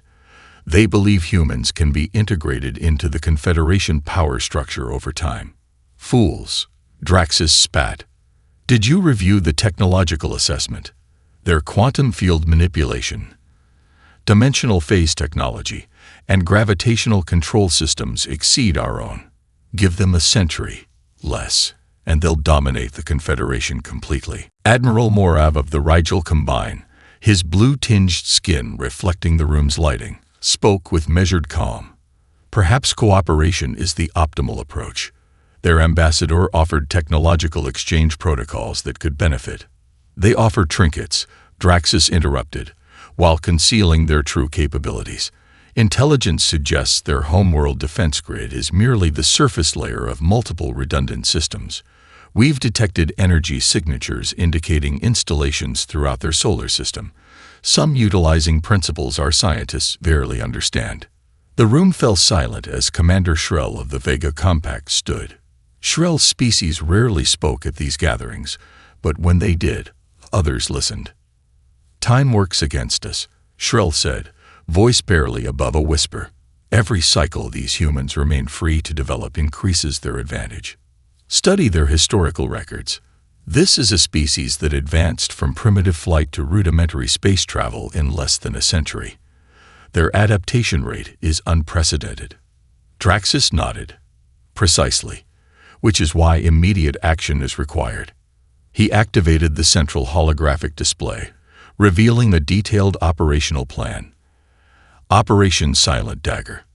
They believe humans can be integrated into the Confederation power structure over time." "Fools," Draxus spat. "Did you review the technological assessment? Their quantum field manipulation, dimensional phase technology, and gravitational control systems exceed our own. Give them a century, less, and they'll dominate the Confederation completely." Admiral Morav of the Rigel Combine, his blue-tinged skin reflecting the room's lighting, spoke with measured calm. "Perhaps cooperation is the optimal approach. Their ambassador offered technological exchange protocols that could benefit." "They offer trinkets," Draxus interrupted, "while concealing their true capabilities. Intelligence suggests their homeworld defense grid is merely the surface layer of multiple redundant systems. We've detected energy signatures indicating installations throughout their solar system, some utilizing principles our scientists barely understand." The room fell silent as Commander Shrell of the Vega Compact stood. Shrell's species rarely spoke at these gatherings, but when they did, others listened. "Time works against us," Shrell said, voice barely above a whisper. "Every cycle these humans remain free to develop increases their advantage. Study their historical records. This is a species that advanced from primitive flight to rudimentary space travel in less than a century. Their adaptation rate is unprecedented." Draxus nodded. "Precisely, which is why immediate action is required." He activated the central holographic display, revealing the detailed operational plan. Operation Silent Dagger.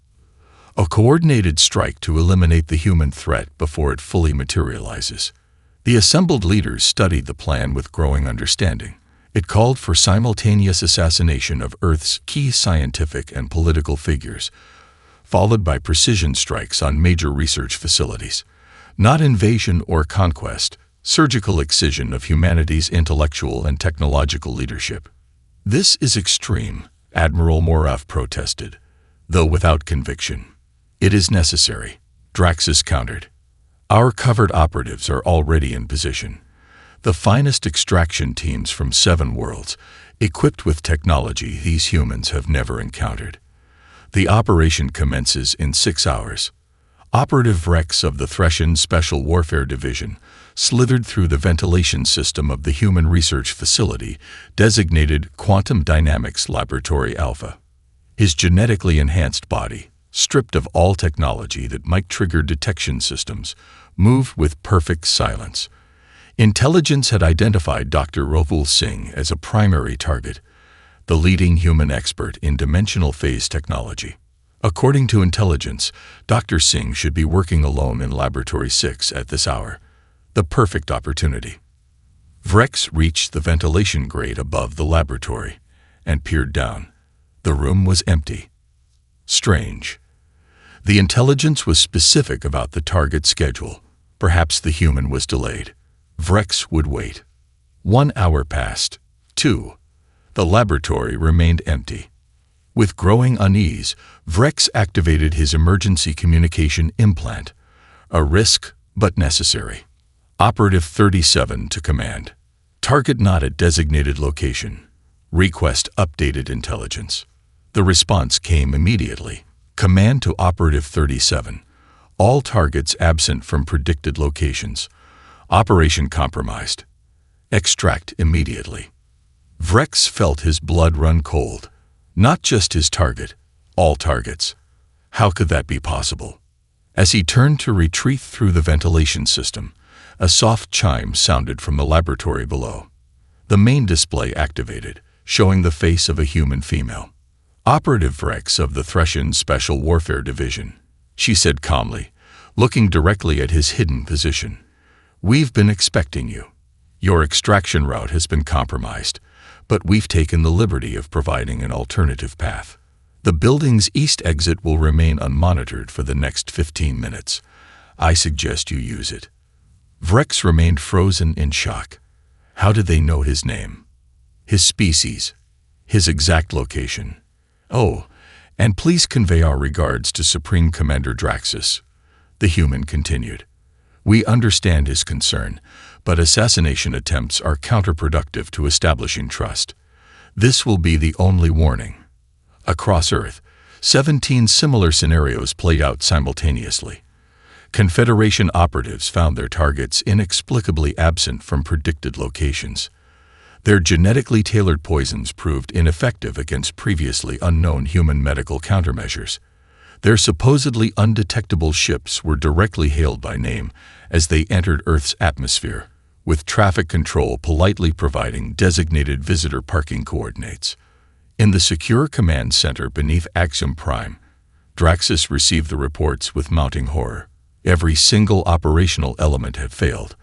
A coordinated strike to eliminate the human threat before it fully materializes. The assembled leaders studied the plan with growing understanding. It called for simultaneous assassination of Earth's key scientific and political figures, followed by precision strikes on major research facilities. Not invasion or conquest, surgical excision of humanity's intellectual and technological leadership. "This is extreme," Admiral Morav protested, though without conviction. "It is necessary," Draxus countered. "Our covered operatives are already in position. The finest extraction teams from 7 worlds, equipped with technology these humans have never encountered. The operation commences in 6 hours." Operative Rex of the Threshan Special Warfare Division slithered through the ventilation system of the Human Research Facility, designated Quantum Dynamics Laboratory Alpha. His genetically enhanced body, stripped of all technology that might trigger detection systems, moved with perfect silence. Intelligence had identified Dr. Rovul Singh as a primary target, the leading human expert in dimensional phase technology. According to intelligence, Dr. Singh should be working alone in Laboratory 6 at this hour. The perfect opportunity. Vrex reached the ventilation grate above the laboratory and peered down. The room was empty. Strange. The intelligence was specific about the target schedule. Perhaps the human was delayed. Vrex would wait. 1 hour passed. 2. The laboratory remained empty. With growing unease, Vrex activated his emergency communication implant. A risk, but necessary. Operative 37 to command. Target not at designated location. Request updated intelligence. The response came immediately. Command to Operative 37. All targets absent from predicted locations. Operation compromised. Extract immediately. Vrex felt his blood run cold. Not just his target, all targets. How could that be possible? As he turned to retreat through the ventilation system, a soft chime sounded from the laboratory below. The main display activated, showing the face of a human female. Operative Vrex of the Threshen Special Warfare Division, she said calmly, looking directly at his hidden position. We've been expecting you. Your extraction route has been compromised, but we've taken the liberty of providing an alternative path. The building's east exit will remain unmonitored for the next 15 minutes. I suggest you use it. Vrex remained frozen in shock. How did they know his name? His species? His exact location? Oh, and please convey our regards to Supreme Commander Draxus. The human continued. We understand his concern, but assassination attempts are counterproductive to establishing trust. This will be the only warning. Across Earth, 17 similar scenarios played out simultaneously. Confederation operatives found their targets inexplicably absent from predicted locations. Their genetically tailored poisons proved ineffective against previously unknown human medical countermeasures. Their supposedly undetectable ships were directly hailed by name as they entered Earth's atmosphere, with traffic control politely providing designated visitor parking coordinates. In the secure command center beneath Axiom Prime, Draxus received the reports with mounting horror. Every single operational element had failed,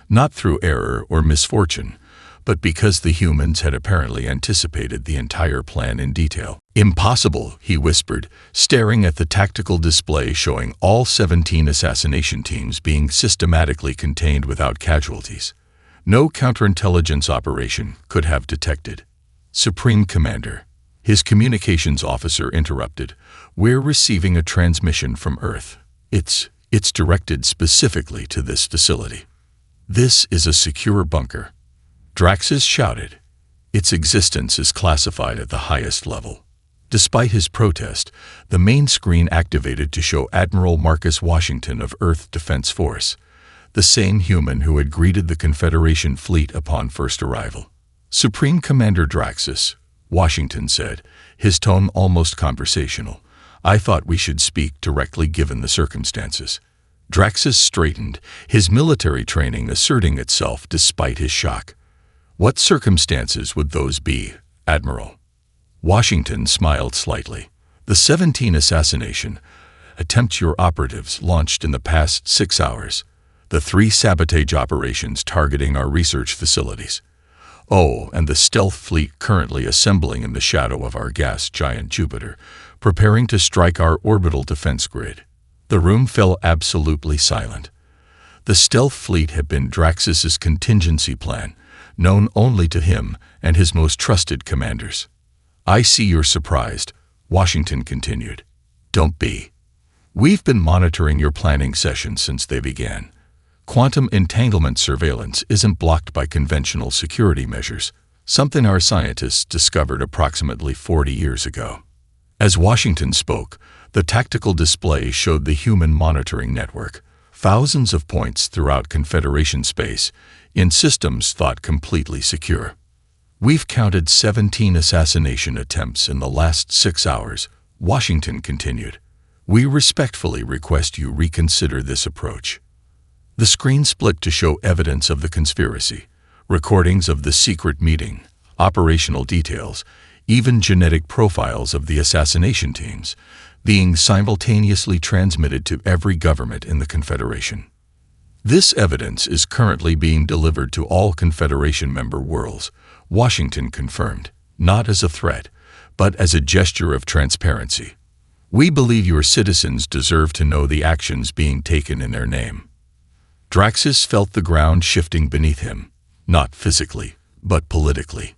not through error or misfortune, but because the humans had apparently anticipated the entire plan in detail. Impossible, he whispered, staring at the tactical display showing all 17 assassination teams being systematically contained without casualties. No counterintelligence operation could have detected. Supreme Commander, his communications officer interrupted, we're receiving a transmission from Earth. It's directed specifically to this facility. This is a secure bunker. Draxus shouted. Its existence is classified at the highest level. Despite his protest, the main screen activated to show Admiral Marcus Washington of Earth Defense Force, the same human who had greeted the Confederation fleet upon first arrival. Supreme Commander Draxus, Washington said, his tone almost conversational. I thought we should speak directly given the circumstances. Draxus straightened, his military training asserting itself despite his shock. What circumstances would those be, Admiral? Washington smiled slightly. The 17 assassination attempts your operatives launched in the past 6 hours. The 3 sabotage operations targeting our research facilities. Oh, and the stealth fleet currently assembling in the shadow of our gas giant Jupiter, preparing to strike our orbital defense grid. The room fell absolutely silent. The stealth fleet had been Draxus's contingency plan, known only to him and his most trusted commanders. I see you're surprised, Washington continued. Don't be. We've been monitoring your planning sessions since they began. Quantum entanglement surveillance isn't blocked by conventional security measures, something our scientists discovered approximately 40 years ago. As Washington spoke, the tactical display showed the human monitoring network, thousands of points throughout Confederation space, in systems thought completely secure. We've counted 17 assassination attempts in the last 6 hours, Washington continued. We respectfully request you reconsider this approach. The screen split to show evidence of the conspiracy, recordings of the secret meeting, operational details, even genetic profiles of the assassination teams, being simultaneously transmitted to every government in the Confederation. This evidence is currently being delivered to all Confederation member worlds, Washington confirmed, not as a threat, but as a gesture of transparency. We believe your citizens deserve to know the actions being taken in their name. Draxus felt the ground shifting beneath him, not physically, but politically.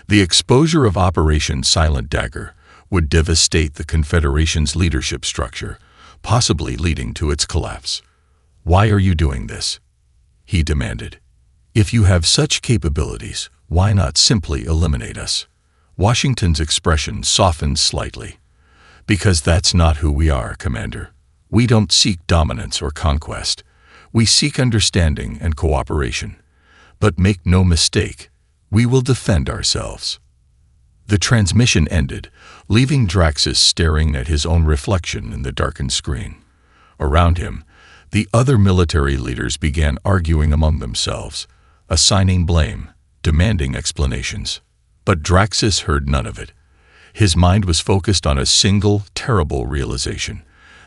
The exposure of Operation Silent Dagger would devastate the Confederation's leadership structure, possibly leading to its collapse. Why are you doing this? He demanded. If you have such capabilities, why not simply eliminate us? Washington's expression softened slightly. Because that's not who we are, Commander. We don't seek dominance or conquest. We seek understanding and cooperation. But make no mistake, we will defend ourselves. The transmission ended, leaving Draxus staring at his own reflection in the darkened screen. Around him, the other military leaders began arguing among themselves, assigning blame, demanding explanations. But Draxus heard none of it. His mind was focused on a single, terrible realization.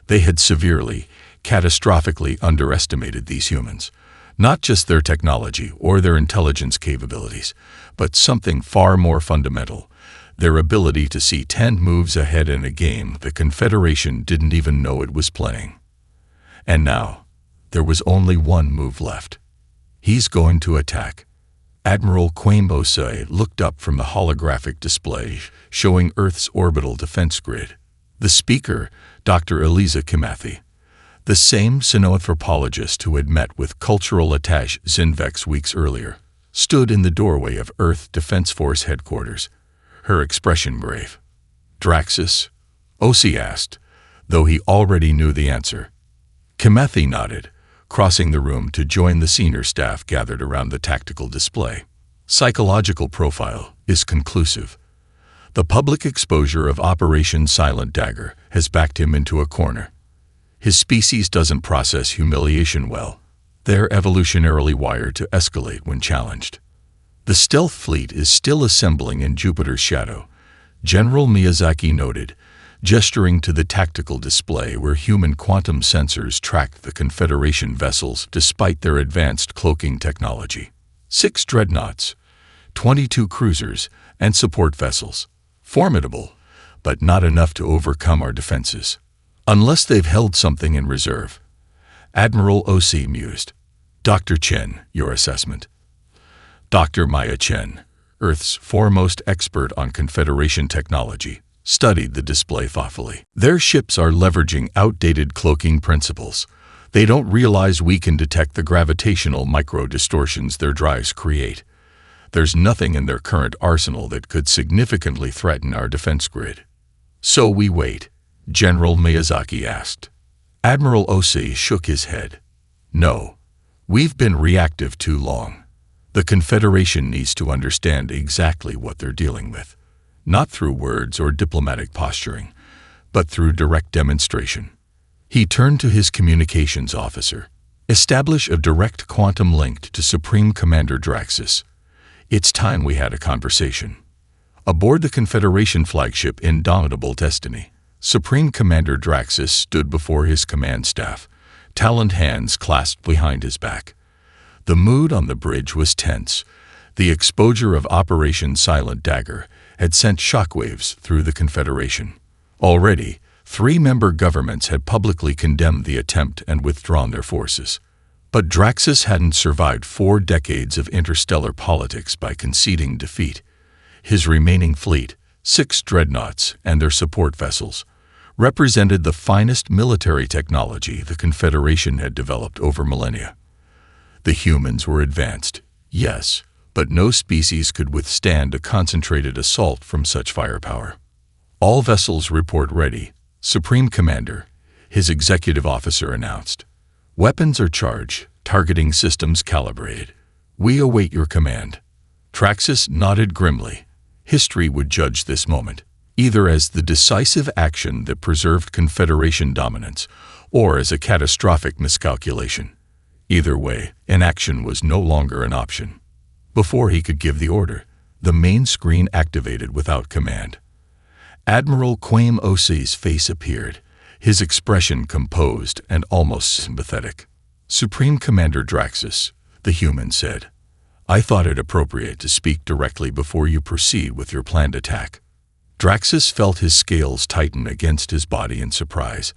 They had severely, catastrophically underestimated these humans. Not just their technology or their intelligence capabilities, but something far more fundamental, their ability to see 10 moves ahead in a game the Confederation didn't even know it was playing. And now, there was only one move left. He's going to attack. Admiral Quaimbose looked up from the holographic display showing Earth's orbital defense grid. The speaker, Dr. Eliza Kimathi, the same sinoanthropologist who had met with cultural attaché Zinvex weeks earlier, stood in the doorway of Earth Defense Force headquarters, her expression grave. Draxus? Osi asked, though he already knew the answer. Kimathi nodded, crossing the room to join the senior staff gathered around the tactical display. Psychological profile is conclusive. The public exposure of Operation Silent Dagger has backed him into a corner. His species doesn't process humiliation well. They're evolutionarily wired to escalate when challenged. The stealth fleet is still assembling in Jupiter's shadow, General Miyazaki noted, gesturing to the tactical display where human quantum sensors tracked the Confederation vessels despite their advanced cloaking technology. 6 dreadnoughts, 22 cruisers, and support vessels. Formidable, but not enough to overcome our defenses. Unless they've held something in reserve. Admiral O.C. mused. Dr. Chen, your assessment. Dr. Maya Chen, Earth's foremost expert on Confederation technology, studied the display thoughtfully. Their ships are leveraging outdated cloaking principles. They don't realize we can detect the gravitational micro-distortions their drives create. There's nothing in their current arsenal that could significantly threaten our defense grid. So we wait, General Miyazaki asked. Admiral O.C. shook his head. No, we've been reactive too long. The Confederation needs to understand exactly what they're dealing with. Not through words or diplomatic posturing, but through direct demonstration. He turned to his communications officer. Establish a direct quantum link to Supreme Commander Draxus. It's time we had a conversation. Aboard the Confederation flagship Indomitable Destiny, Supreme Commander Draxus stood before his command staff, taloned hands clasped behind his back. The mood on the bridge was tense. The exposure of Operation Silent Dagger had sent shockwaves through the Confederation. Already, 3 member governments had publicly condemned the attempt and withdrawn their forces. But Draxus hadn't survived 4 decades of interstellar politics by conceding defeat. His remaining fleet, 6 dreadnoughts and their support vessels, represented the finest military technology the Confederation had developed over millennia. The humans were advanced, yes, but no species could withstand a concentrated assault from such firepower. All vessels report ready, Supreme Commander, his executive officer announced. Weapons are charged, targeting systems calibrated. We await your command. Draxus nodded grimly. History would judge this moment. either as the decisive action that preserved Confederation dominance or as a catastrophic miscalculation. Either way, inaction was no longer an option. Before he could give the order, the main screen activated without command. Admiral Quaim Osei's face appeared, his expression composed and almost sympathetic. "Supreme Commander Draxus," the human said, "I thought it appropriate to speak directly before you proceed with your planned attack." Draxus felt his scales tighten against his body in surprise,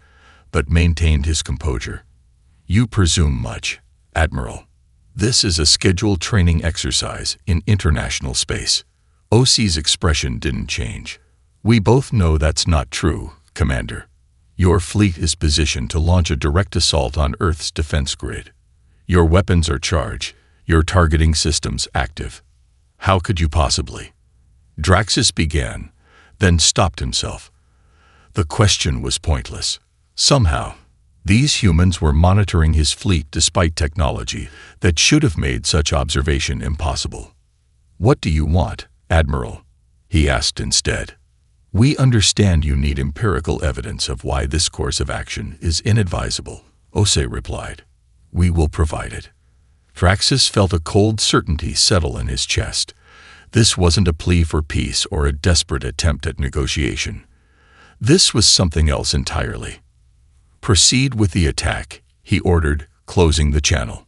but maintained his composure. "You presume much, Admiral. This is a scheduled training exercise in international space." Osei's expression didn't change. "We both know that's not true, Commander. Your fleet is positioned to launch a direct assault on Earth's defense grid. Your weapons are charged, your targeting systems active. How could you possibly?" Draxus began, then stopped himself. The question was pointless. Somehow, these humans were monitoring his fleet despite technology that should have made such observation impossible. "What do you want, Admiral?" he asked instead. "We understand you need empirical evidence of why this course of action is inadvisable," Osei replied. "We will provide it." Draxus felt a cold certainty settle in his chest. This wasn't a plea for peace or a desperate attempt at negotiation. This was something else entirely. "Proceed with the attack," he ordered, closing the channel.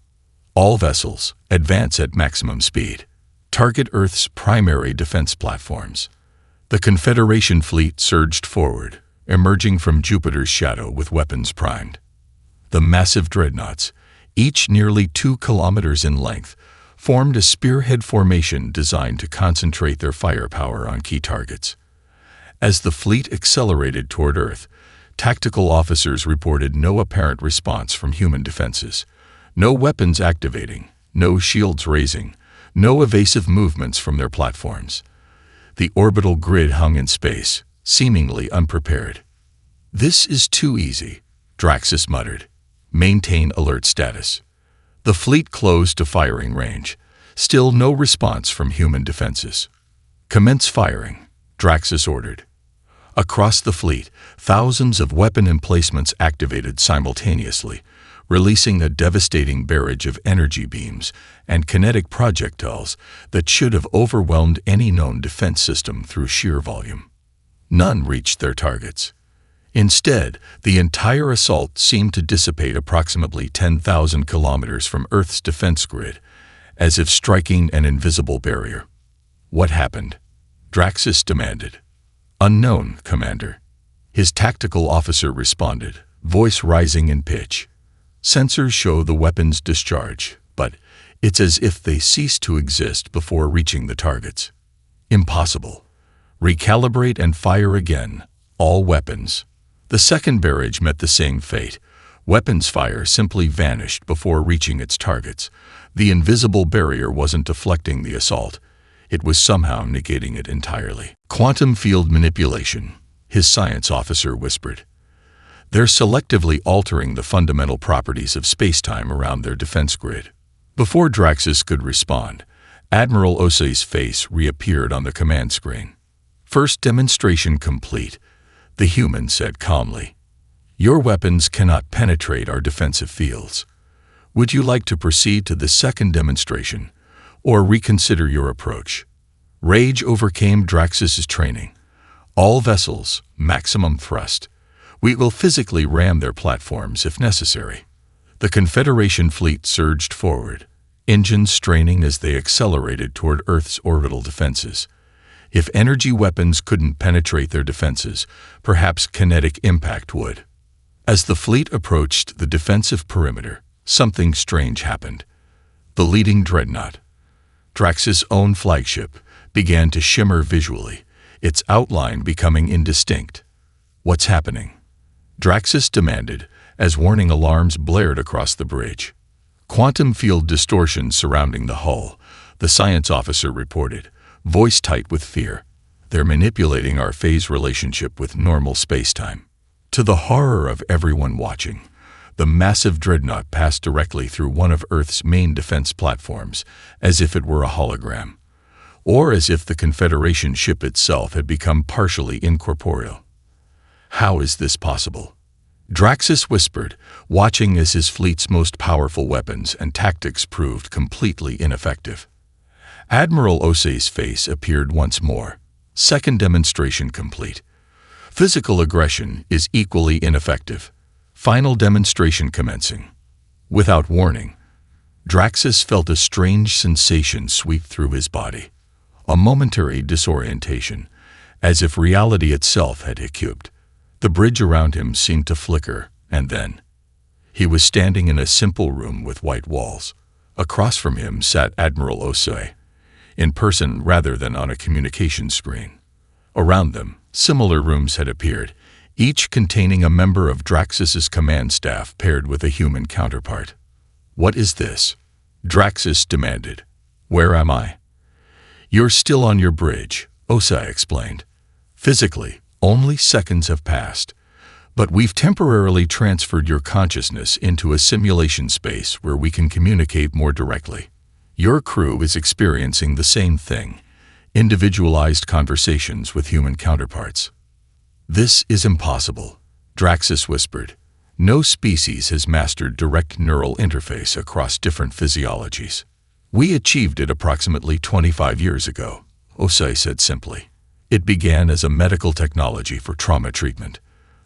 "All vessels, advance at maximum speed. Target Earth's primary defense platforms." The Confederation fleet surged forward, emerging from Jupiter's shadow with weapons primed. The massive dreadnoughts, each nearly 2 kilometers in length, formed a spearhead formation designed to concentrate their firepower on key targets. As the fleet accelerated toward Earth, tactical officers reported no apparent response from human defenses. No weapons activating, no shields raising, no evasive movements from their platforms. The orbital grid hung in space, seemingly unprepared. "This is too easy," Draxus muttered. "Maintain alert status." The fleet closed to firing range. Still no response from human defenses. "Commence firing," Draxus ordered. Across the fleet, thousands of weapon emplacements activated simultaneously, releasing a devastating barrage of energy beams and kinetic projectiles that should have overwhelmed any known defense system through sheer volume. None reached their targets. Instead, the entire assault seemed to dissipate approximately 10,000 kilometers from Earth's defense grid, as if striking an invisible barrier. "What happened?" Draxus demanded. "Unknown, Commander." His tactical officer responded, voice rising in pitch. "Sensors show the weapons discharge, but it's as if they ceased to exist before reaching the targets." "Impossible. Recalibrate and fire again, all weapons." The second barrage met the same fate. Weapons fire simply vanished before reaching its targets. The invisible barrier wasn't deflecting the assault. It was somehow negating it entirely. "Quantum field manipulation," his science officer whispered. "They're selectively altering the fundamental properties of spacetime around their defense grid." Before Draxus could respond, Admiral Osei's face reappeared on the command screen. "First demonstration complete," the human said calmly. "Your weapons cannot penetrate our defensive fields. Would you like to proceed to the second demonstration, or reconsider your approach?" Rage overcame Draxus's training. "All vessels, maximum thrust. We will physically ram their platforms if necessary." The Confederation fleet surged forward, engines straining as they accelerated toward Earth's orbital defenses. If energy weapons couldn't penetrate their defenses, perhaps kinetic impact would. As the fleet approached the defensive perimeter, something strange happened. The leading dreadnought, Draxus' own flagship, began to shimmer visually, its outline becoming indistinct. "What's happening?" Draxus demanded, as warning alarms blared across the bridge. "Quantum field distortion surrounding the hull," the science officer reported, voice tight with fear. "They're manipulating our phase relationship with normal spacetime." To the horror of everyone watching, the massive dreadnought passed directly through one of Earth's main defense platforms, as if it were a hologram. or as if the Confederation ship itself had become partially incorporeal. How is this possible? Draxus whispered, watching as his fleet's most powerful weapons and tactics proved completely ineffective. Admiral Osei's face appeared once more. Second demonstration complete. Physical aggression is equally ineffective. Final demonstration commencing. Without warning, Draxus felt a strange sensation sweep through his body. A momentary disorientation, as if reality itself had hiccuped. The bridge around him seemed to flicker, and then he was standing in a simple room with white walls. Across from him sat Admiral Osei, in person rather than on a communication screen. Around them, similar rooms had appeared, each containing a member of Draxus's command staff paired with a human counterpart. "What is this?" Draxus demanded. "Where am I?" "You're still on your bridge," Osei explained. "Physically, only seconds have passed, but we've temporarily transferred your consciousness into a simulation space where we can communicate more directly. Your crew is experiencing the same thing, individualized conversations with human counterparts." "This is impossible," Draxus whispered. "No species has mastered direct neural interface across different physiologies." "We achieved it approximately 25 years ago," Osei said simply. "It began as a medical technology for trauma treatment.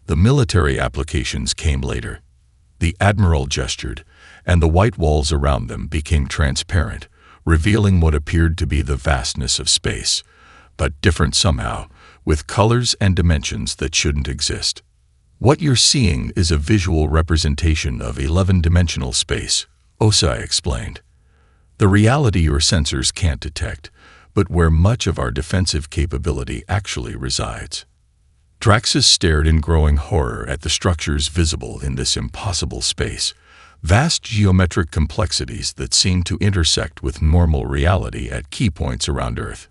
The military applications came later." The Admiral gestured, and the white walls around them became transparent, revealing what appeared to be the vastness of space, but different somehow, with colors and dimensions that shouldn't exist. "What you're seeing is a visual representation of 11-dimensional space," Osei explained. "The reality your sensors can't detect, but where much of our defensive capability actually resides." Draxus stared in growing horror at the structures visible in this impossible space, vast geometric complexities that seemed to intersect with normal reality at key points around Earth.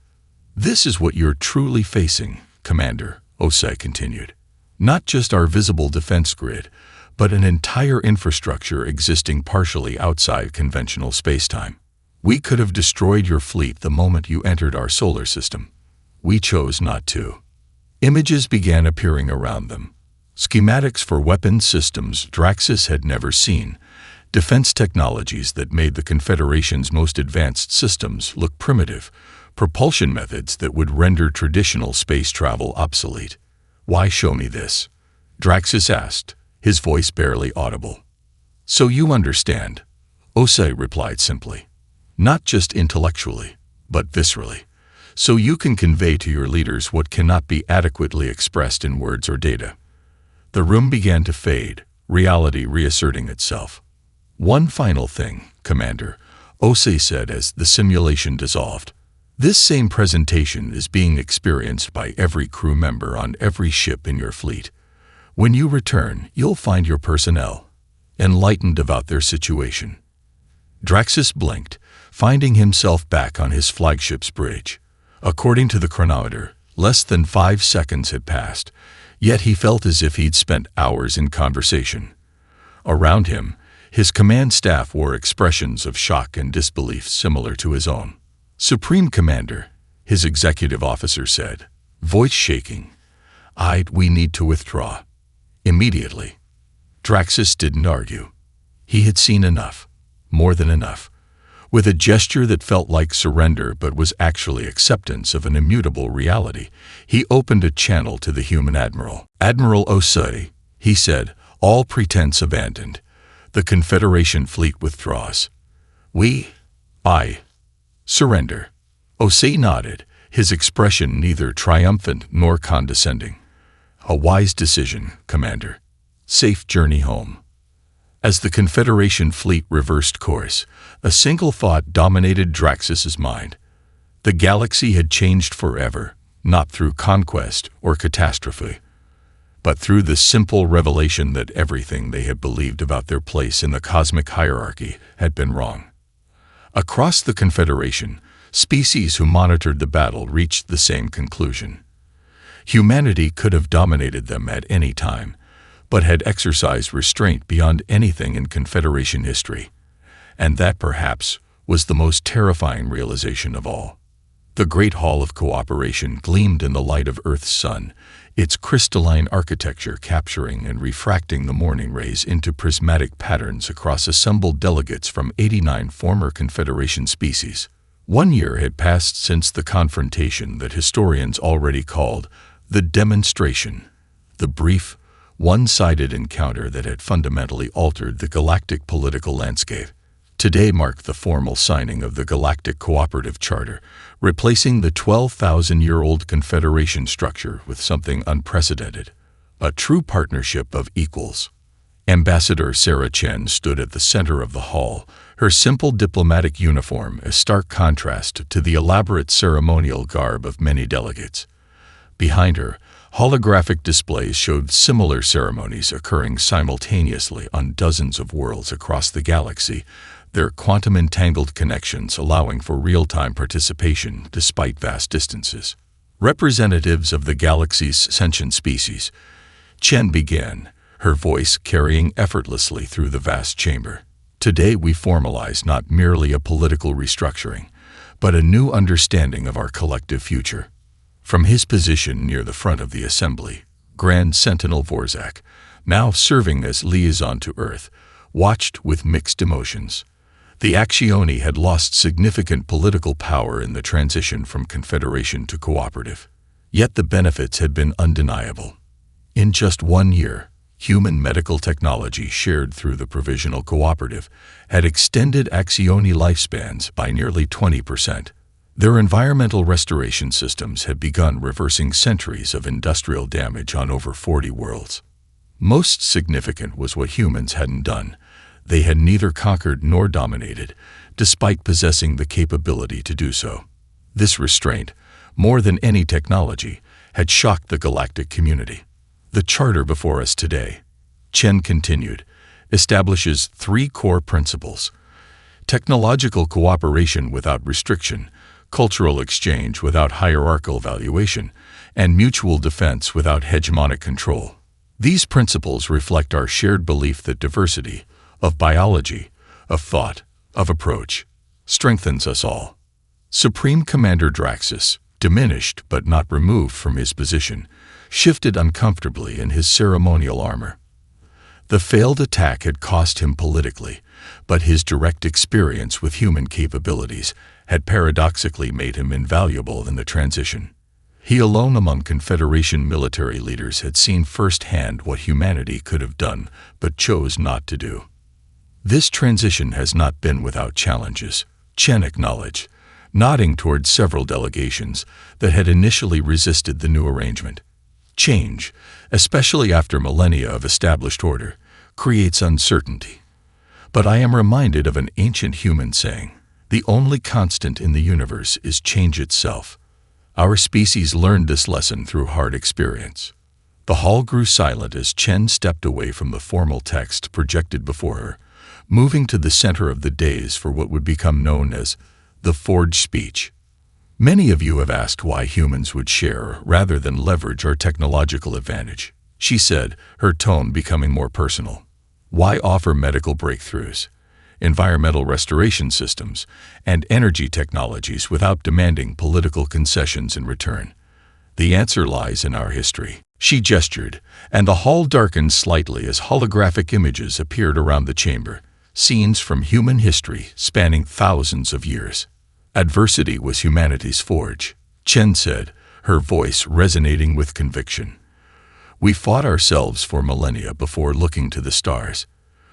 "This is what you're truly facing, Commander," Osei continued. "Not just our visible defense grid, but an entire infrastructure existing partially outside conventional spacetime. We could have destroyed your fleet the moment you entered our solar system. We chose not to." Images began appearing around them. Schematics for weapon systems Draxus had never seen, defense technologies that made the Confederation's most advanced systems look primitive, propulsion methods that would render traditional space travel obsolete. "Why show me this?" Draxus asked, his voice barely audible. "So you understand," Osei replied simply. "Not just intellectually, but viscerally. So you can convey to your leaders what cannot be adequately expressed in words or data." The room began to fade, reality reasserting itself. "One final thing, Commander," Osei said as the simulation dissolved. "This same presentation is being experienced by every crew member on every ship in your fleet. When you return, you'll find your personnel enlightened about their situation." Draxus blinked, finding himself back on his flagship's bridge. According to the chronometer, less than 5 seconds had passed, yet he felt as if he'd spent hours in conversation. Around him, his command staff wore expressions of shock and disbelief similar to his own. "Supreme Commander," his executive officer said, voice shaking, "We need to withdraw. Immediately." Draxus didn't argue. He had seen enough. More than enough. With a gesture that felt like surrender but was actually acceptance of an immutable reality, he opened a channel to the human admiral. "Admiral Osei," he said, "all pretense abandoned. The Confederation fleet withdraws. I surrender." Osei nodded, his expression neither triumphant nor condescending. "A wise decision, Commander. Safe journey home." As the Confederation fleet reversed course, a single thought dominated Draxus's mind. The galaxy had changed forever, not through conquest or catastrophe, but through the simple revelation that everything they had believed about their place in the cosmic hierarchy had been wrong. Across the Confederation, species who monitored the battle reached the same conclusion. Humanity could have dominated them at any time, but had exercised restraint beyond anything in Confederation history. And that, perhaps, was the most terrifying realization of all. The Great Hall of Cooperation gleamed in the light of Earth's sun, its crystalline architecture capturing and refracting the morning rays into prismatic patterns across assembled delegates from 89 former Confederation species. 1 year had passed since the confrontation that historians already called the demonstration, the brief, one-sided encounter that had fundamentally altered the galactic political landscape. Today marked the formal signing of the Galactic Cooperative Charter, replacing the 12,000-year-old Confederation structure with something unprecedented, a true partnership of equals. Ambassador Sarah Chen stood at the center of the hall, her simple diplomatic uniform a stark contrast to the elaborate ceremonial garb of many delegates. Behind her, holographic displays showed similar ceremonies occurring simultaneously on dozens of worlds across the galaxy, their quantum-entangled connections allowing for real-time participation despite vast distances. Representatives of the galaxy's sentient species, Chen began, her voice carrying effortlessly through the vast chamber. Today we formalize not merely a political restructuring, but a new understanding of our collective future. From his position near the front of the assembly, Grand Sentinel Vorzak, now serving as liaison to Earth, watched with mixed emotions. The Accioni had lost significant political power in the transition from Confederation to Cooperative. Yet the benefits had been undeniable. In just 1 year, human medical technology shared through the Provisional Cooperative had extended Accioni lifespans by nearly 20%. Their environmental restoration systems had begun reversing centuries of industrial damage on over 40 worlds. Most significant was what humans hadn't done. They had neither conquered nor dominated, despite possessing the capability to do so. This restraint, more than any technology, had shocked the galactic community. The charter before us today, Chen continued, establishes 3 core principles: technological cooperation without restriction, cultural exchange without hierarchical valuation, and mutual defense without hegemonic control. These principles reflect our shared belief that diversity, of biology, of thought, of approach, strengthens us all. Supreme Commander Draxus, diminished but not removed from his position, shifted uncomfortably in his ceremonial armor. The failed attack had cost him politically, but his direct experience with human capabilities had paradoxically made him invaluable in the transition. He alone among Confederation military leaders had seen firsthand what humanity could have done, but chose not to do. This transition has not been without challenges, Chen acknowledged, nodding toward several delegations that had initially resisted the new arrangement. Change, especially after millennia of established order, creates uncertainty. But I am reminded of an ancient human saying, the only constant in the universe is change itself. Our species learned this lesson through hard experience. The hall grew silent as Chen stepped away from the formal text projected before her, moving to the center of the dais for what would become known as the forged speech. Many of you have asked why humans would share rather than leverage our technological advantage, she said, her tone becoming more personal. Why offer medical breakthroughs, environmental restoration systems, and energy technologies without demanding political concessions in return? The answer lies in our history. She gestured, and the hall darkened slightly as holographic images appeared around the chamber, scenes from human history spanning thousands of years. Adversity was humanity's forge, Chen said, her voice resonating with conviction. We fought ourselves for millennia before looking to the stars.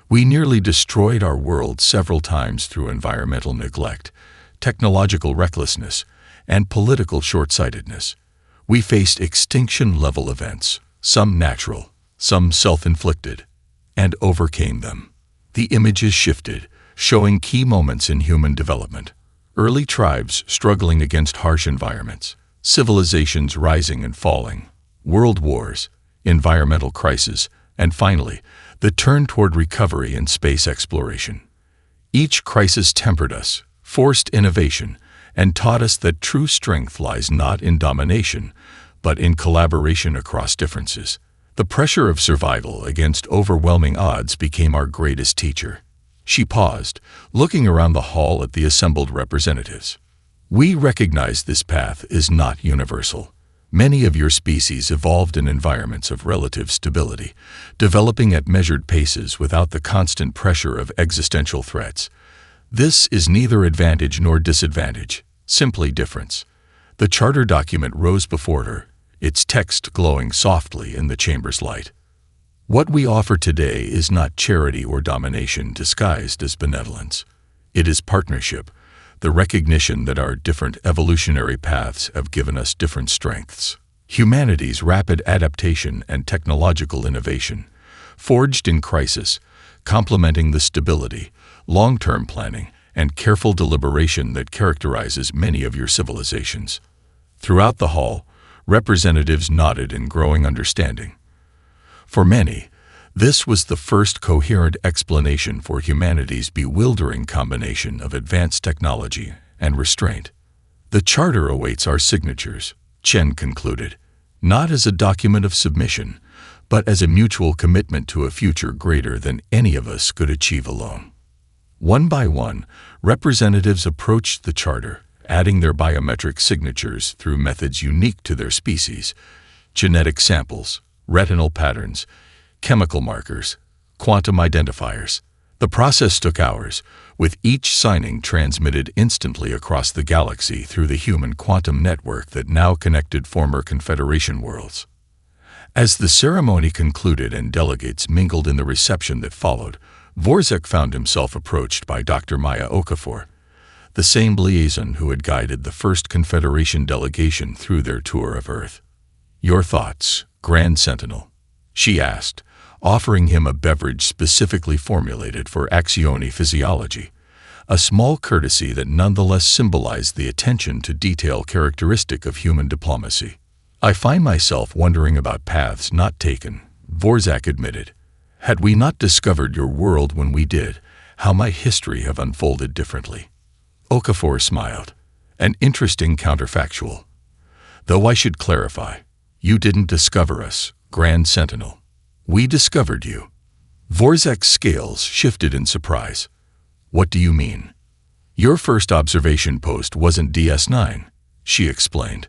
We nearly destroyed our world several times through environmental neglect, technological recklessness, and political short-sightedness. We faced extinction-level events, some natural, some self-inflicted, and overcame them. The images shifted, showing key moments in human development. Early tribes struggling against harsh environments, civilizations rising and falling, world wars, environmental crises, and finally, the turn toward recovery and space exploration. Each crisis tempered us, forced innovation, and taught us that true strength lies not in domination, but in collaboration across differences. The pressure of survival against overwhelming odds became our greatest teacher. She paused, looking around the hall at the assembled representatives. We recognize this path is not universal. Many of your species evolved in environments of relative stability, developing at measured paces without the constant pressure of existential threats. This is neither advantage nor disadvantage, simply difference. The charter document rose before her, its text glowing softly in the chamber's light. What we offer today is not charity or domination disguised as benevolence. It is partnership, the recognition that our different evolutionary paths have given us different strengths. Humanity's rapid adaptation and technological innovation, forged in crisis, complementing the stability, long-term planning, and careful deliberation that characterizes many of your civilizations. Throughout the hall, representatives nodded in growing understanding. For many, this was the first coherent explanation for humanity's bewildering combination of advanced technology and restraint. The charter awaits our signatures, Chen concluded, not as a document of submission, but as a mutual commitment to a future greater than any of us could achieve alone. One by one, representatives approached the charter, adding their biometric signatures through methods unique to their species: genetic samples, retinal patterns, chemical markers, quantum identifiers. The process took hours, with each signing transmitted instantly across the galaxy through the human quantum network that now connected former Confederation worlds. As the ceremony concluded and delegates mingled in the reception that followed, Vorzek found himself approached by Dr. Maya Okafor, the same liaison who had guided the first Confederation delegation through their tour of Earth. "Your thoughts, Grand Sentinel?" she asked, offering him a beverage specifically formulated for Axioni physiology, a small courtesy that nonetheless symbolized the attention to detail characteristic of human diplomacy. "I find myself wondering about paths not taken," Vorzak admitted. "Had we not discovered your world when we did, how might history have unfolded differently?" Okafor smiled, an interesting counterfactual. "Though I should clarify, you didn't discover us, Grand Sentinel. We discovered you." Vorzek's scales shifted in surprise. "What do you mean?" "Your first observation post wasn't DS9, she explained.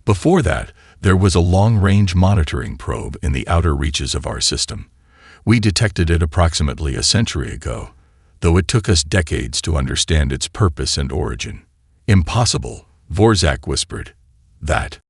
"Before that, there was a long-range monitoring probe in the outer reaches of our system. We detected it approximately a century ago, though it took us decades to understand its purpose and origin." "Impossible," Vorzak whispered. "That